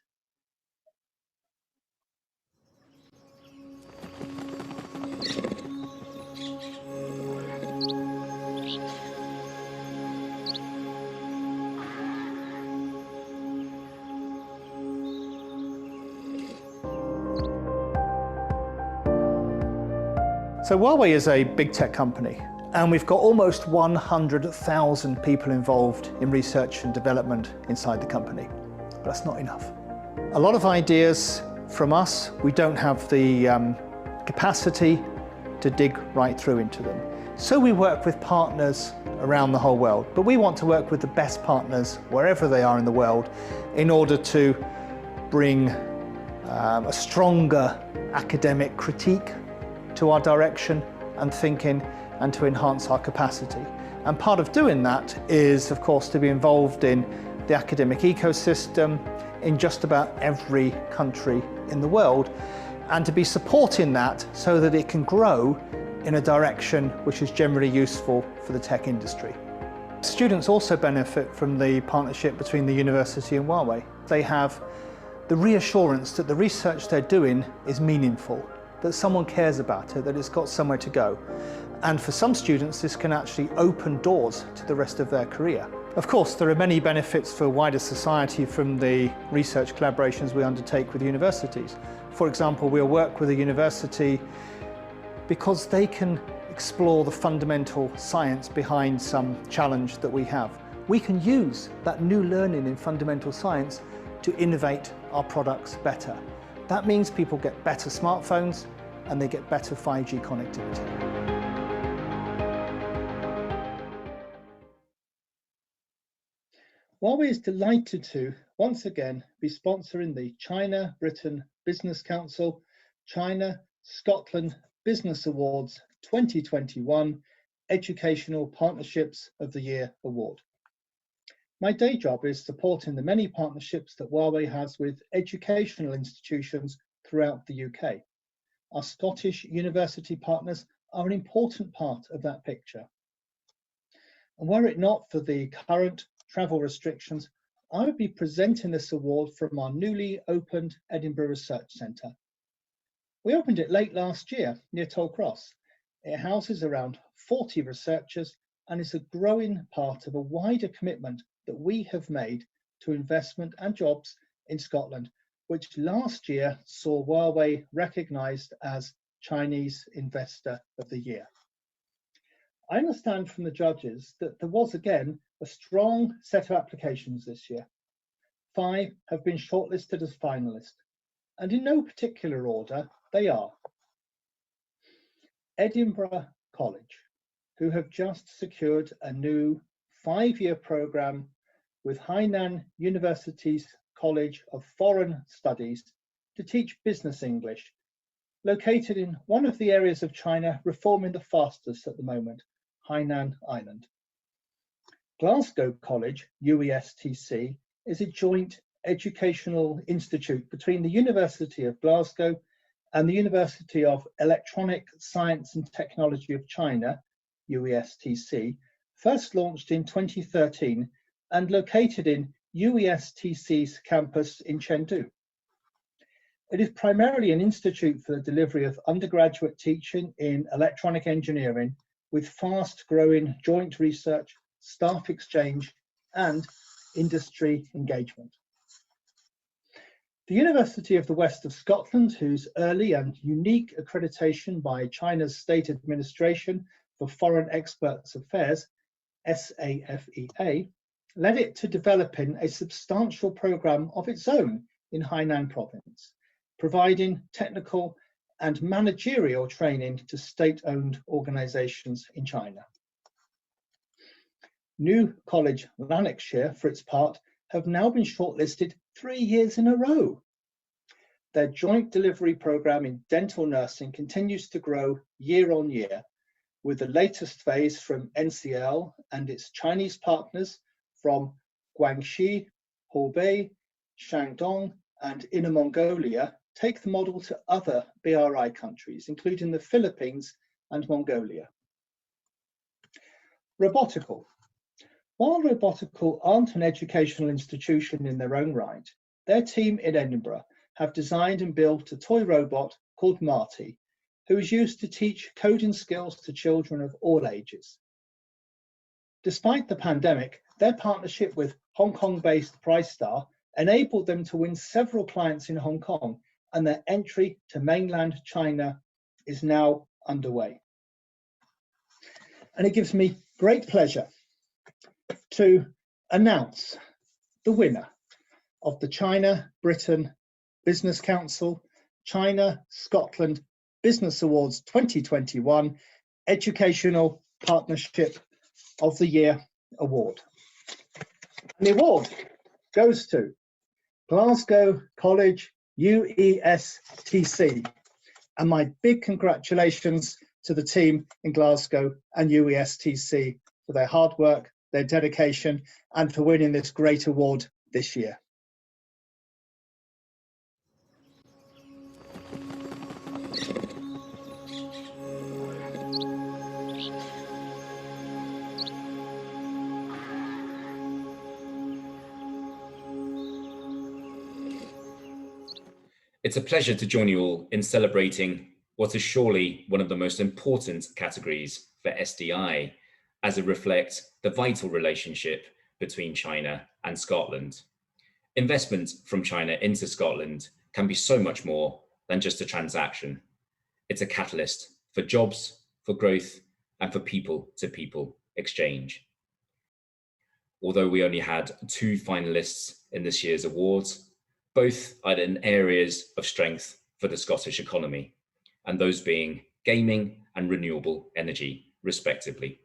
So Huawei is a big tech company, and we've got almost 100,000 people involved in research and development inside the company. But that's not enough. A lot of ideas from us, we don't have the capacity to dig right through into them. So we work with partners around the whole world, but we want to work with the best partners wherever they are in the world in order to bring a stronger academic critique to our direction and thinking, and to enhance our capacity. And part of doing that is, of course, to be involved in the academic ecosystem in just about every country in the world, and to be supporting that so that it can grow in a direction which is generally useful for the tech industry. Students also benefit from the partnership between the university and Huawei. They have the reassurance that the research they're doing is meaningful, that someone cares about it, that it's got somewhere to go. And for some students, this can actually open doors to the rest of their career. Of course, there are many benefits for wider society from the research collaborations we undertake with universities. For example, we'll work with a university because they can explore the fundamental science behind some challenge that we have. We can use that new learning in fundamental science to innovate our products better. That means people get better smartphones and they get better 5G connectivity. Huawei is delighted to, once again, be sponsoring the China-Britain Business Council China Scotland Business Awards 2021 Educational Partnerships of the Year Award. My day job is supporting the many partnerships that Huawei has with educational institutions throughout the UK. Our Scottish university partners are an important part of that picture. And were it not for the current travel restrictions, I would be presenting this award from our newly opened Edinburgh Research Centre. We opened it late last year near Tollcross. It houses around 40 researchers and is a growing part of a wider commitment that we have made to investment and jobs in Scotland, which last year saw Huawei recognised as Chinese Investor of the Year. I understand from the judges that there was again a strong set of applications this year. 5 have been shortlisted as finalists, and in no particular order they are: Edinburgh College, who have just secured a new 5-year programme with Hainan University's College of Foreign Studies to teach business English, located in one of the areas of China reforming the fastest at the moment, Hainan Island. Glasgow College, UESTC, is a joint educational institute between the University of Glasgow and the University of Electronic Science and Technology of China, UESTC, first launched in 2013 and located in UESTC's campus in Chengdu. It is primarily an institute for the delivery of undergraduate teaching in electronic engineering with fast-growing joint research, staff exchange, and industry engagement. The University of the West of Scotland, whose early and unique accreditation by China's State Administration for Foreign Experts Affairs, SAFEA, led it to developing a substantial programme of its own in Hainan province, providing technical and managerial training to state-owned organisations in China. New College Lanarkshire, for its part, have now been shortlisted 3 years in a row. Their joint delivery programme in dental nursing continues to grow year on year, with the latest phase from NCL and its Chinese partners from Guangxi, Hubei, Shandong, and Inner Mongolia take the model to other BRI countries, including the Philippines and Mongolia. Robotical. While Robotical aren't an educational institution in their own right, their team in Edinburgh have designed and built a toy robot called Marty, who is used to teach coding skills to children of all ages. Despite the pandemic, their partnership with Hong Kong-based PriceStar enabled them to win several clients in Hong Kong, and their entry to mainland China is now underway. And it gives me great pleasure to announce the winner of the China-Britain Business Council China-Scotland Business Awards 2021 Educational Partnership of the Year Award. And the award goes to Glasgow College UESTC, and my big congratulations to the team in Glasgow and UESTC for their hard work, their dedication, and for winning this great award this year. It's a pleasure to join you all in celebrating what is surely one of the most important categories for SDI, as it reflects the vital relationship between China and Scotland. Investment from China into Scotland can be so much more than just a transaction. It's a catalyst for jobs, for growth, and for people-to-people exchange. Although we only had 2 finalists in this year's awards, both are in areas of strength for the Scottish economy, and those being gaming and renewable energy, respectively.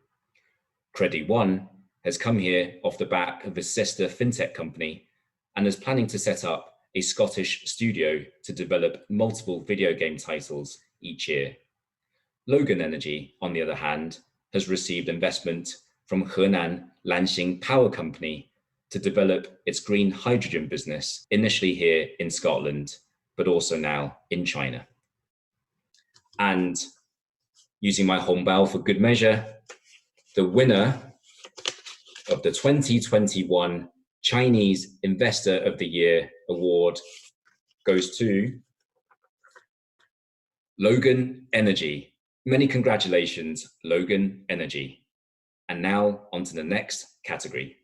Credit One has come here off the back of a sister fintech company and is planning to set up a Scottish studio to develop multiple video game titles each year. Logan Energy, on the other hand, has received investment from Henan Lanxing Power Company to develop its green hydrogen business, initially here in Scotland, but also now in China. And using my hongbao for good measure, the winner of the 2021 Chinese Investor of the Year Award goes to Logan Energy. Many congratulations, Logan Energy. And now on to the next category.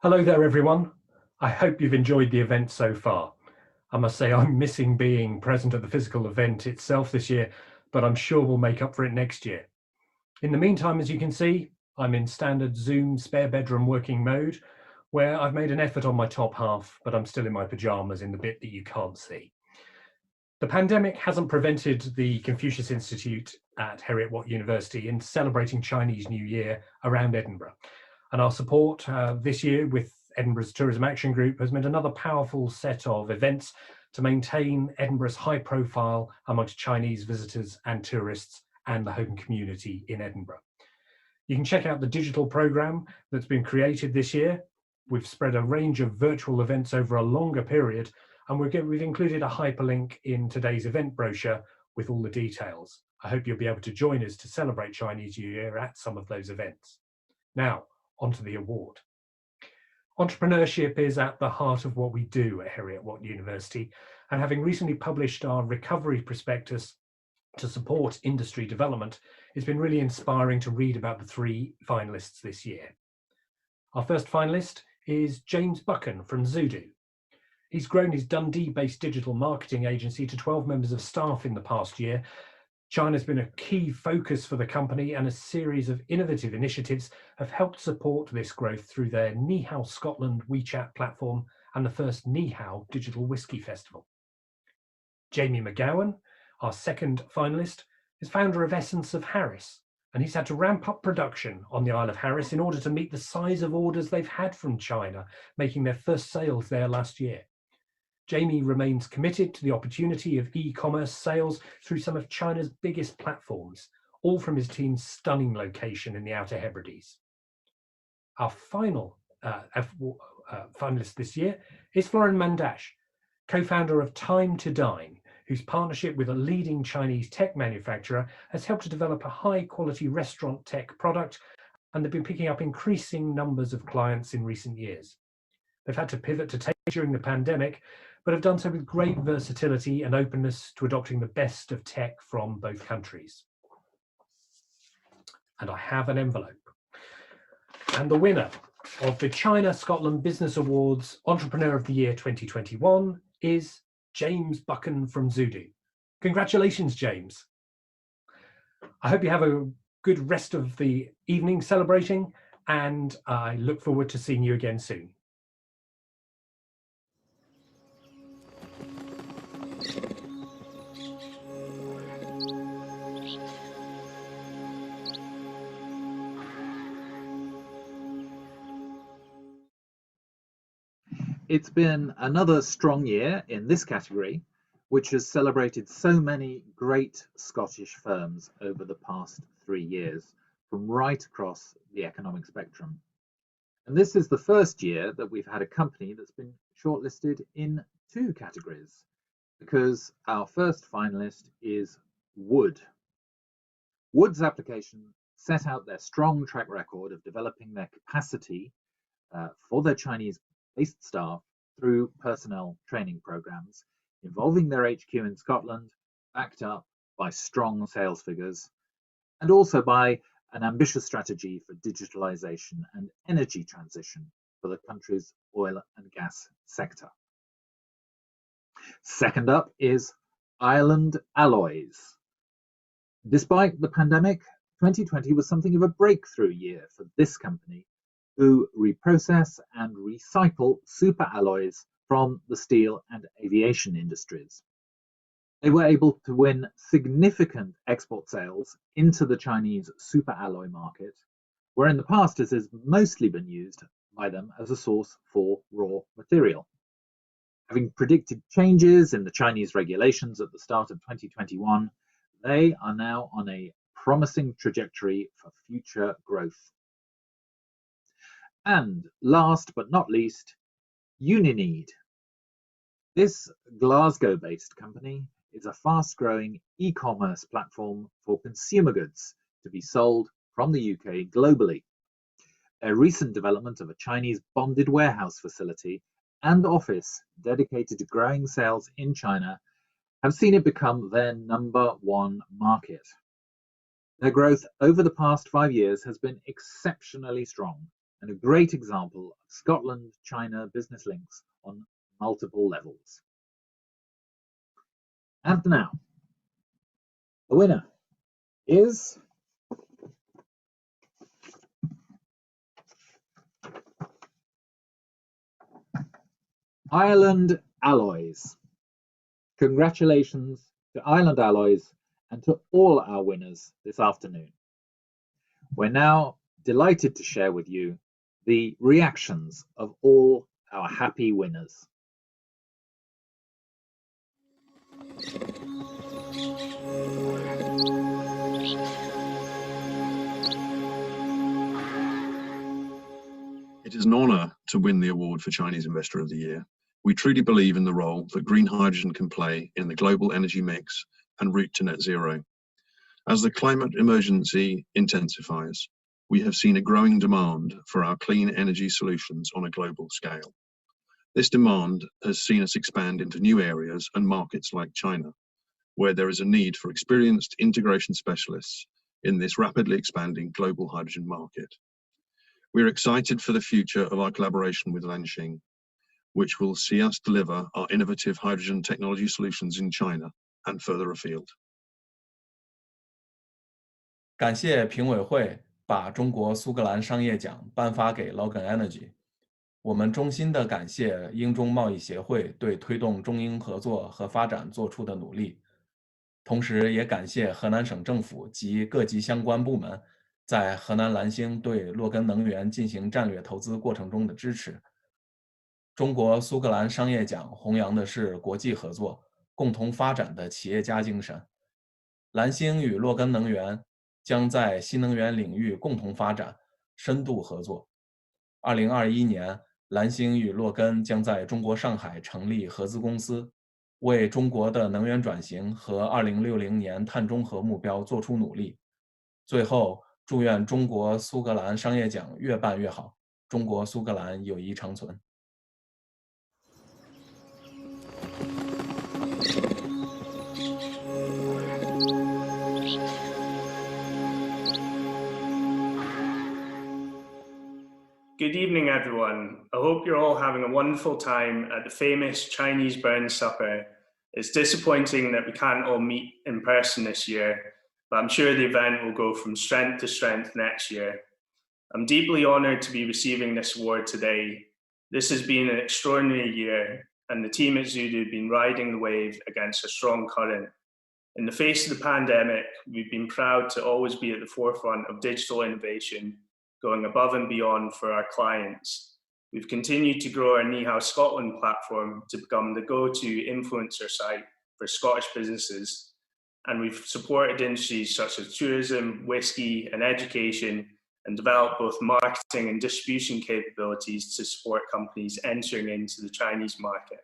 Hello there, everyone. I hope you've enjoyed the event so far. I must say I'm missing being present at the physical event itself this year, but I'm sure we'll make up for it next year. In the meantime, as you can see, I'm in standard Zoom spare bedroom working mode, where I've made an effort on my top half, but I'm still in my pajamas in the bit that you can't see. The pandemic hasn't prevented the Confucius Institute at Heriot-Watt University in celebrating Chinese New Year around Edinburgh. And our support this year with Edinburgh's Tourism Action Group has meant another powerful set of events to maintain Edinburgh's high profile amongst Chinese visitors and tourists and the home community in Edinburgh. You can check out the digital programme that's been created this year. We've spread a range of virtual events over a longer period, and we've included a hyperlink in today's event brochure with all the details. I hope you'll be able to join us to celebrate Chinese New Year at some of those events. Now, onto the award. Entrepreneurship is at the heart of what we do at Heriot-Watt University, and having recently published our recovery prospectus to support industry development, it's been really inspiring to read about the 3 finalists this year. Our first finalist is James Buchan from Zudu. He's grown his Dundee-based digital marketing agency to 12 members of staff in the past year. China's been a key focus for the company, and a series of innovative initiatives have helped support this growth through their Ni Hao Scotland WeChat platform and the first Ni Hao Digital Whisky Festival. Jamie McGowan, our second finalist, is founder of Essence of Harris, and he's had to ramp up production on the Isle of Harris in order to meet the size of orders they've had from China, making their first sales there last year. Jamie remains committed to the opportunity of e-commerce sales through some of China's biggest platforms, all from his team's stunning location in the Outer Hebrides. Our final finalist this year is Florin Mandash, co-founder of Time to Dine, whose partnership with a leading Chinese tech manufacturer has helped to develop a high-quality restaurant tech product, and they've been picking up increasing numbers of clients in recent years. They've had to pivot to take during the pandemic, but have done so with great versatility and openness to adopting the best of tech from both countries. And I have an envelope. And the winner of the China Scotland Business Awards Entrepreneur of the Year 2021 is James Buchan from Zudu. Congratulations, James. I hope you have a good rest of the evening celebrating, and I look forward to seeing you again soon. It's been another strong year in this category, which has celebrated so many great Scottish firms over the past 3 years, from right across the economic spectrum. And this is the first year that we've had a company that's been shortlisted in 2 categories, because our first finalist is Wood. Wood's application set out their strong track record of developing their capacity for their Chinese-based staff through personnel training programs involving their HQ in Scotland, backed up by strong sales figures, and also by an ambitious strategy for digitalization and energy transition for the country's oil and gas sector. Second up is Ireland Alloys. Despite the pandemic, 2020 was something of a breakthrough year for this company, who reprocess and recycle super alloys from the steel and aviation industries. They were able to win significant export sales into the Chinese super alloy market, where in the past it has mostly been used by them as a source for raw material. Having predicted changes in the Chinese regulations at the start of 2021, they are now on a promising trajectory for future growth. And last but not least, Unineed. This Glasgow-based company is a fast-growing e-commerce platform for consumer goods to be sold from the UK globally. A recent development of a Chinese bonded warehouse facility and office dedicated to growing sales in China have seen it become their #1 market. Their growth over the past 5 years has been exceptionally strong, and a great example of Scotland-China business links on multiple levels. And now, the winner is Ireland Alloys. Congratulations to Ireland Alloys and to all our winners this afternoon. We're now delighted to share with you the reactions of all our happy winners. It is an honour to win the award for Chinese Investor of the Year. We truly believe in the role that green hydrogen can play in the global energy mix and route to net zero. As the climate emergency intensifies, we have seen a growing demand for our clean energy solutions on a global scale. This demand has seen us expand into new areas and markets like China, where there is a need for experienced integration specialists in this rapidly expanding global hydrogen market. We're excited for the future of our collaboration with Lanxing, which will see us deliver our innovative hydrogen technology solutions in China and further afield. 感谢评委会把中国苏格兰商业奖颁发给 Logan Energy。我们衷心地感谢英中贸易协会对推动中英合作和发展做出的努力，同时也感谢河南省政府及各级相关部门在河南蓝星对洛根能源进行战略投资过程中的支持。中国苏格兰商业奖弘扬的是国际合作、共同发展的企业家精神。蓝星与洛根能源将在新能源领域共同发展，深度合作。2021年，蓝星与洛根将在中国上海成立合资公司，为中国的能源转型和2060年碳中和目标做出努力。最后，祝愿中国苏格兰商业奖越办越好，中国苏格兰友谊长存。Good evening, everyone. I hope you're all having a wonderful time at the famous Chinese Burns Supper. It's disappointing that we can't all meet in person this year, but I'm sure the event will go from strength to strength next year. I'm deeply honored to be receiving this award today. This has been an extraordinary year, and the team at Zudu have been riding the wave against a strong current. In the face of the pandemic, we've been proud to always be at the forefront of digital innovation, going above and beyond for our clients. We've continued to grow our Nihao Scotland platform to become the go-to influencer site for Scottish businesses. And we've supported industries such as tourism, whiskey, and education, and developed both marketing and distribution capabilities to support companies entering into the Chinese market.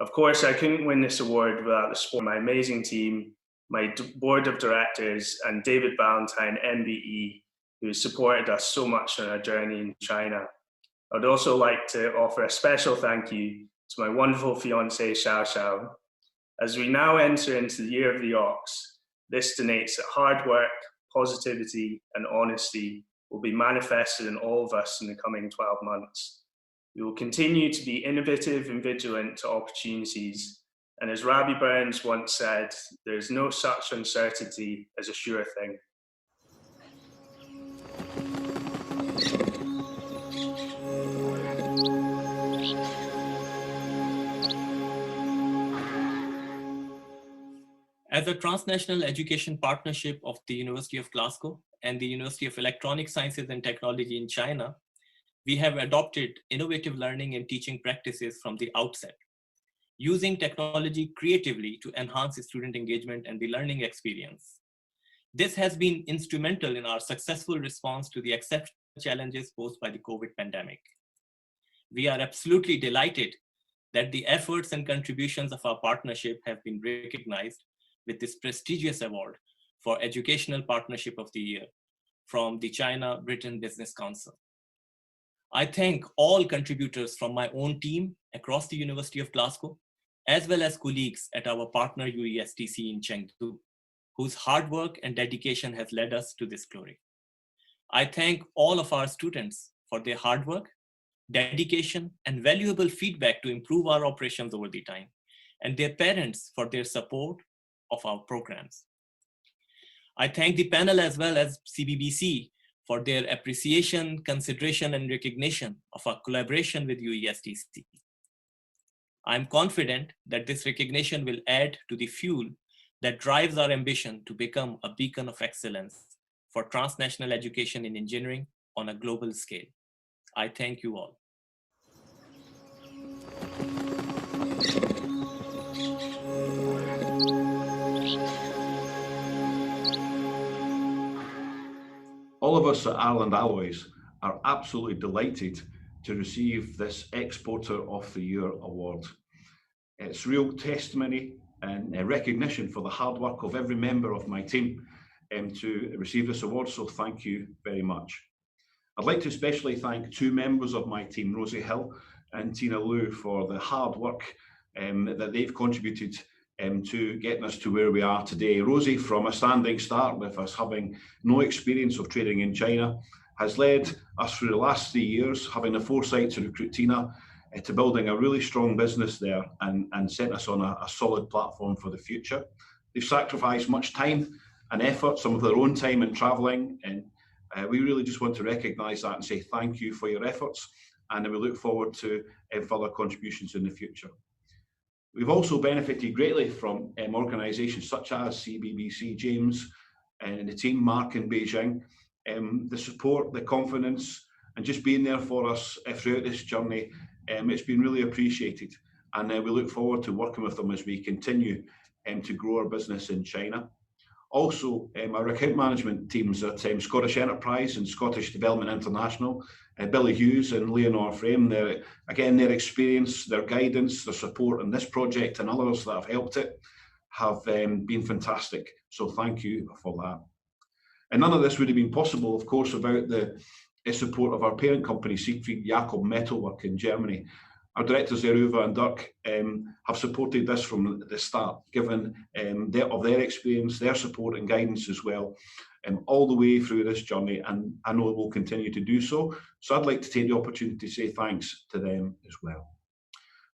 Of course, I couldn't win this award without the support of my amazing team, my board of directors, and David Valentine, MBE, who has supported us so much on our journey in China. I'd also like to offer a special thank you to my wonderful fiancée, Xiao Xiao. As we now enter into the year of the ox, this denotes that hard work, positivity, and honesty will be manifested in all of us in the coming 12 months. We will continue to be innovative and vigilant to opportunities. And as Rabbie Burns once said, there is no such uncertainty as a sure thing. As a transnational education partnership of the University of Glasgow and the University of Electronic Sciences and Technology in China, we have adopted innovative learning and teaching practices from the outset, using technology creatively to enhance student engagement and the learning experience. This has been instrumental in our successful response to the exceptional challenges posed by the COVID pandemic. We are absolutely delighted that the efforts and contributions of our partnership have been recognized with this prestigious award for Educational Partnership of the Year from the China-Britain Business Council. I thank all contributors from my own team across the University of Glasgow, as well as colleagues at our partner UESTC in Chengdu, whose hard work and dedication has led us to this glory. I thank all of our students for their hard work, dedication, and valuable feedback to improve our operations over the time, and their parents for their support of our programs. I thank the panel as well as CBBC for their appreciation, consideration, and recognition of our collaboration with UESTC. I'm confident that this recognition will add to the fuel that drives our ambition to become a beacon of excellence for transnational education in engineering on a global scale. I thank you all. us at Ireland Alloys are absolutely delighted to receive this Exporter of the Year award. It's real testimony and recognition for the hard work of every member of my team to receive this award, so thank you very much. I'd like to especially thank two members of my team, Rosie Hill and Tina Liu, for the hard work that they've contributed to getting us to where we are today. Rosie, from a standing start with us having no experience of trading in China, has led us through the last 3 years, having the foresight to recruit Tina, to building a really strong business there and set us on a solid platform for the future. They've sacrificed much time and effort, some of their own time in travelling, and we really just want to recognise that and say thank you for your efforts, and we look forward to further contributions in the future. We've also benefited greatly from organisations such as CBBC, James and the team, Mark in Beijing, the support, the confidence, and just being there for us throughout this journey. It's been really appreciated, and we look forward to working with them as we continue to grow our business in China. Also, our account management teams at Scottish Enterprise and Scottish Development International, Billy Hughes and Leonore Frame, their experience, their guidance, their support in this project and others that have helped it have been fantastic. So thank you for that. And none of this would have been possible, of course, without the support of our parent company, Siegfried Jakob Metalwork in Germany. Our directors there, Uwe and Dirk, have supported this from the start, given their experience, their support and guidance as well, all the way through this journey, and I know we'll continue to do so. So I'd like to take the opportunity to say thanks to them as well.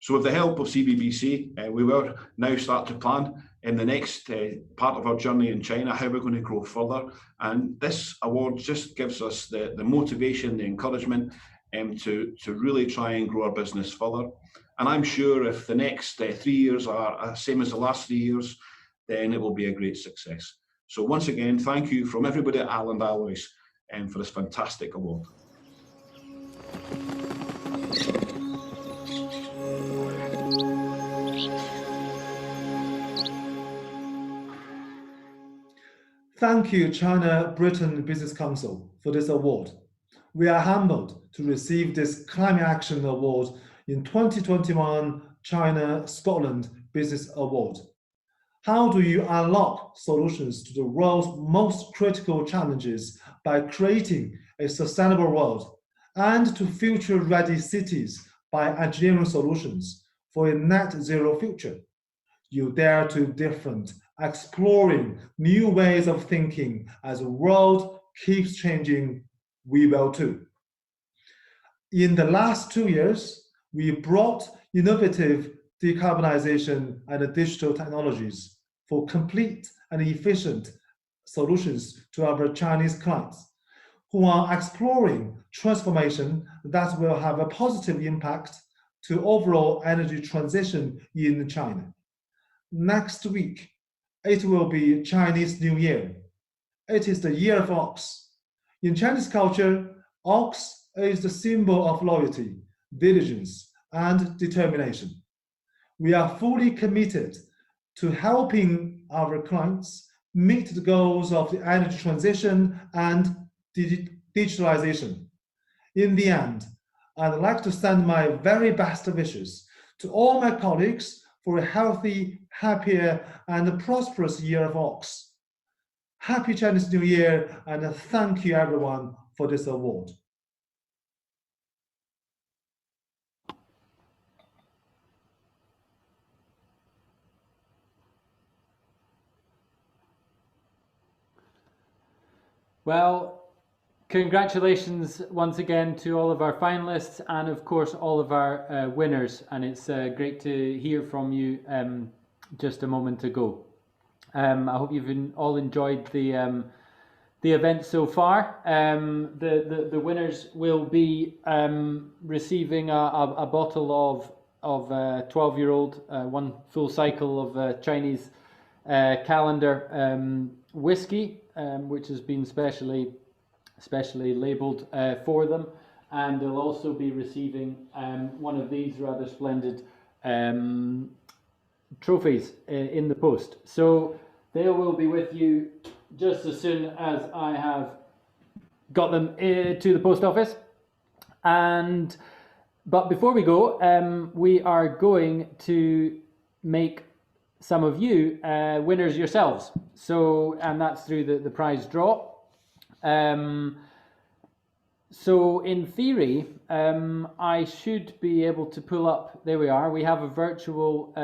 So with the help of CBBC, we will now start to plan in the next part of our journey in China, how we're going to grow further. And this award just gives us the motivation, the encouragement to really try and grow our business further. And I'm sure if the next 3 years are same as the last 3 years, then it will be a great success. So once again, thank you from everybody at Ireland Alloys for this fantastic award. Thank you, China-Britain Business Council, for this award. We are humbled to receive this Climate Action Award in 2021 China-Scotland Business Award. How do you unlock solutions to the world's most critical challenges by creating a sustainable world, and to future-ready cities by engineering solutions for a net zero future? You dare to different, exploring new ways of thinking. As the world keeps changing, we will too. In the last 2 years, we brought innovative decarbonization and digital technologies for complete and efficient solutions to our Chinese clients, who are exploring transformation that will have a positive impact to overall energy transition in China. Next week, it will be Chinese New Year. It is the year of ox. In Chinese culture, ox is the symbol of loyalty, diligence, and determination. We are fully committed to helping our clients meet the goals of the energy transition and digitalization. In the end, I'd like to send my very best wishes to all my colleagues for a healthy, happier, and prosperous year of ox. Happy Chinese New Year, and thank you everyone for this award. Well, congratulations once again to all of our finalists and of course all of our winners, and it's great to hear from you just a moment ago. I hope you've all enjoyed the event so far. The winners will be receiving a bottle of 12-year-old, one full cycle of Chinese calendar whiskey, which has been specially labelled for them, and they'll also be receiving one of these rather splendid trophies in the post. So they will be with you just as soon as I have got them to the post office. But before we go, we are going to make some of you winners yourselves. So, and that's through the prize draw. So in theory, I should be able to pull up, there we are, we have a virtual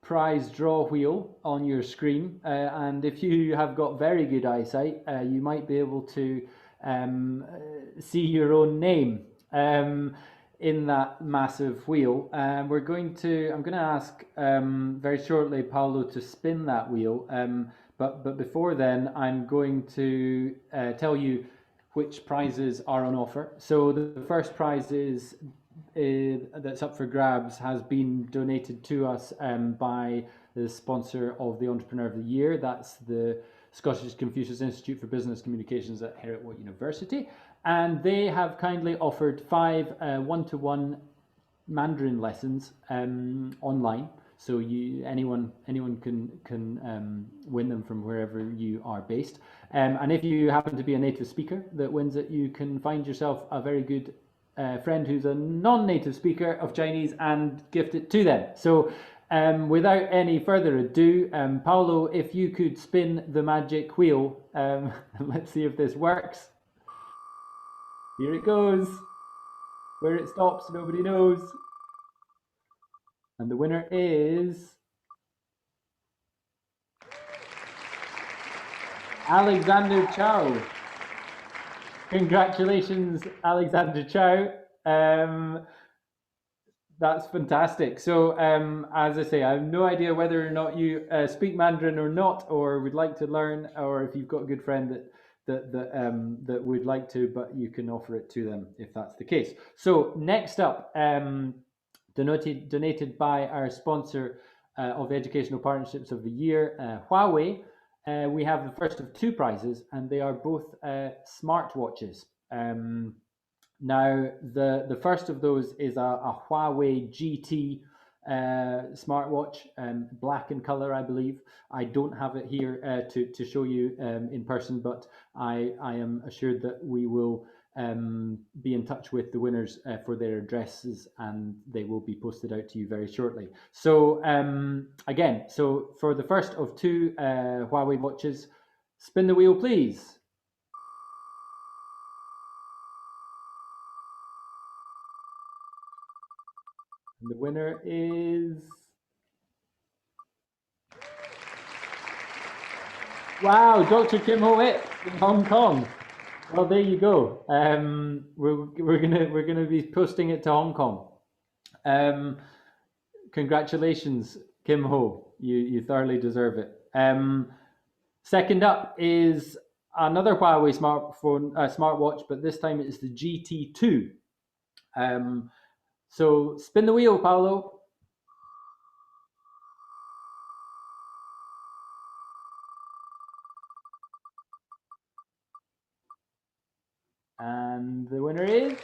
prize draw wheel on your screen. And if you have got very good eyesight, you might be able to see your own name in that massive wheel. I'm going to ask very shortly Paolo to spin that wheel. But before then, I'm going to tell you which prizes are on offer. So the first prize that's up for grabs has been donated to us by the sponsor of the Entrepreneur of the Year. That's the Scottish Confucius Institute for Business Communications at Heriot-Watt University. And they have kindly offered 5 one-to-one Mandarin lessons online. So anyone can win them from wherever you are based. And if you happen to be a native speaker that wins it, you can find yourself a very good friend who's a non-native speaker of Chinese and gift it to them. So without any further ado, Paolo, if you could spin the magic wheel, let's see if this works. Here it goes. Where it stops, nobody knows. And the winner is Alexander Chow. Congratulations, Alexander Chow. That's fantastic. So, as I say, I have no idea whether or not you speak Mandarin or not, or would like to learn, or if you've got a good friend that would like to, but you can offer it to them if that's the case. So, next up, donated by our sponsor of Educational Partnerships of the Year, Huawei. We have the first of 2 prizes, and they are both smartwatches. Now, the first of those is a Huawei GT smartwatch, black in color, I believe. I don't have it here to show you in person, but I am assured that we will be in touch with the winners for their addresses, and they will be posted out to you very shortly. So again, so for the first of 2 Huawei watches, spin the wheel, please. And the winner is... Wow, Dr. Kim Ho-it in Hong Kong. Well, there you go. We're gonna be posting it to Hong Kong. Congratulations, Kim Ho. You thoroughly deserve it. Second up is another Huawei smartwatch, but this time it's the GT2. So spin the wheel, Paolo. And the winner is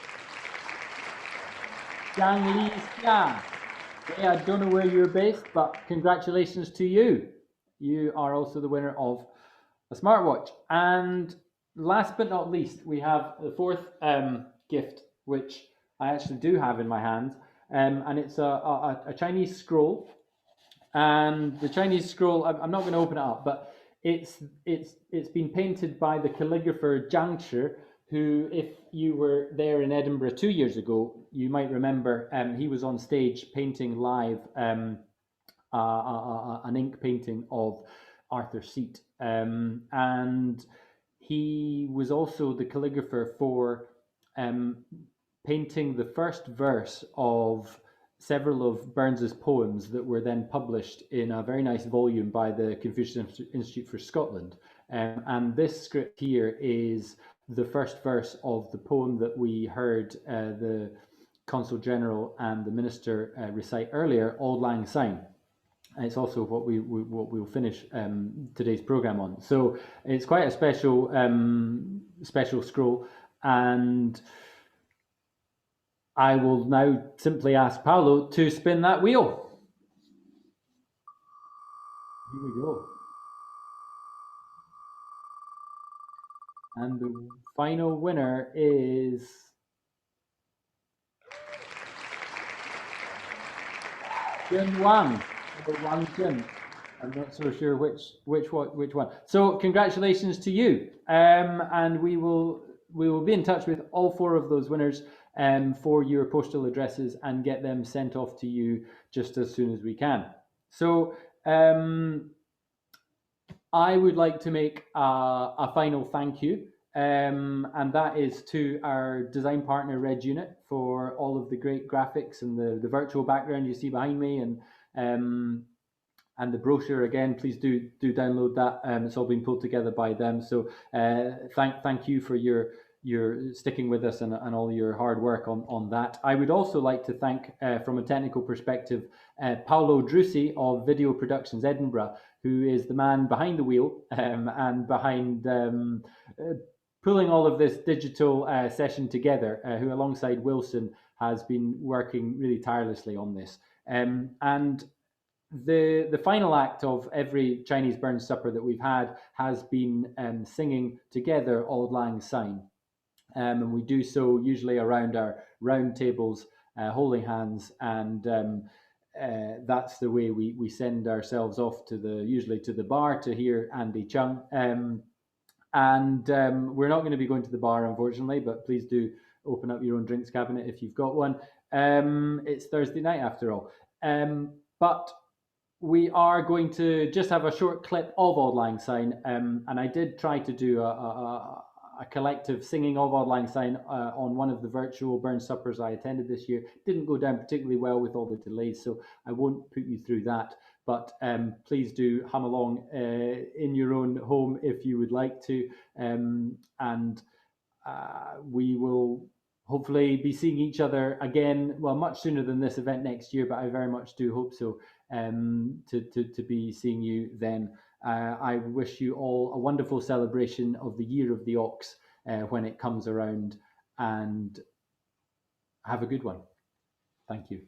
Zhang Li Xia. Yeah, I don't know where you're based, but congratulations to you. You are also the winner of a smartwatch. And last but not least, we have the 4th gift, which I actually do have in my hand, and it's a Chinese scroll. And the Chinese scroll, I'm not going to open it up, but it's been painted by the calligrapher Zhang Shi, who, if you were there in Edinburgh 2 years ago, you might remember he was on stage painting live an ink painting of Arthur Seat. And he was also the calligrapher for painting the first verse of several of Burns's poems that were then published in a very nice volume by the Confucius Institute for Scotland. And this script here is the first verse of the poem that we heard the Consul General and the Minister recite earlier, Auld Lang Syne. And it's also what we'll finish today's program on. So it's quite a special special scroll, and I will now simply ask Paolo to spin that wheel. Here we go. And the final winner is Jun Wang. Wang Jun. I'm not so sure which one. So congratulations to you, and we will be in touch with all 4 of those winners for your postal addresses and get them sent off to you just as soon as we can. So I would like to make a final thank you, and that is to our design partner Red Unit for all of the great graphics and the virtual background you see behind me, and the brochure. Again, please do download that. It's all been pulled together by them. So thank you for your sticking with us and all your hard work on that. I would also like to thank, from a technical perspective, Paolo Drusi of Video Productions Edinburgh, who is the man behind the wheel and behind pulling all of this digital session together, who alongside Wilson has been working really tirelessly on this. And the final act of every Chinese Burns supper that we've had has been singing together Auld Lang Syne. And we do so usually around our round tables, holding hands, and that's the way we send ourselves off usually to the bar to hear Andy Chung. And we're not going to be going to the bar, unfortunately, but please do open up your own drinks cabinet if you've got one. It's Thursday night after all. But we are going to just have a short clip of Auld Lang Syne, and I did try to do a collective singing of Auld Lang Syne on one of the virtual Burns suppers I attended this year. Didn't go down particularly well with all the delays, so I won't put you through that. But please do hum along in your own home if you would like to, and we will hopefully be seeing each other again, well, much sooner than this event next year, but I very much do hope so, to be seeing you then. I wish you all a wonderful celebration of the Year of the Ox when it comes around, and have a good one. Thank you.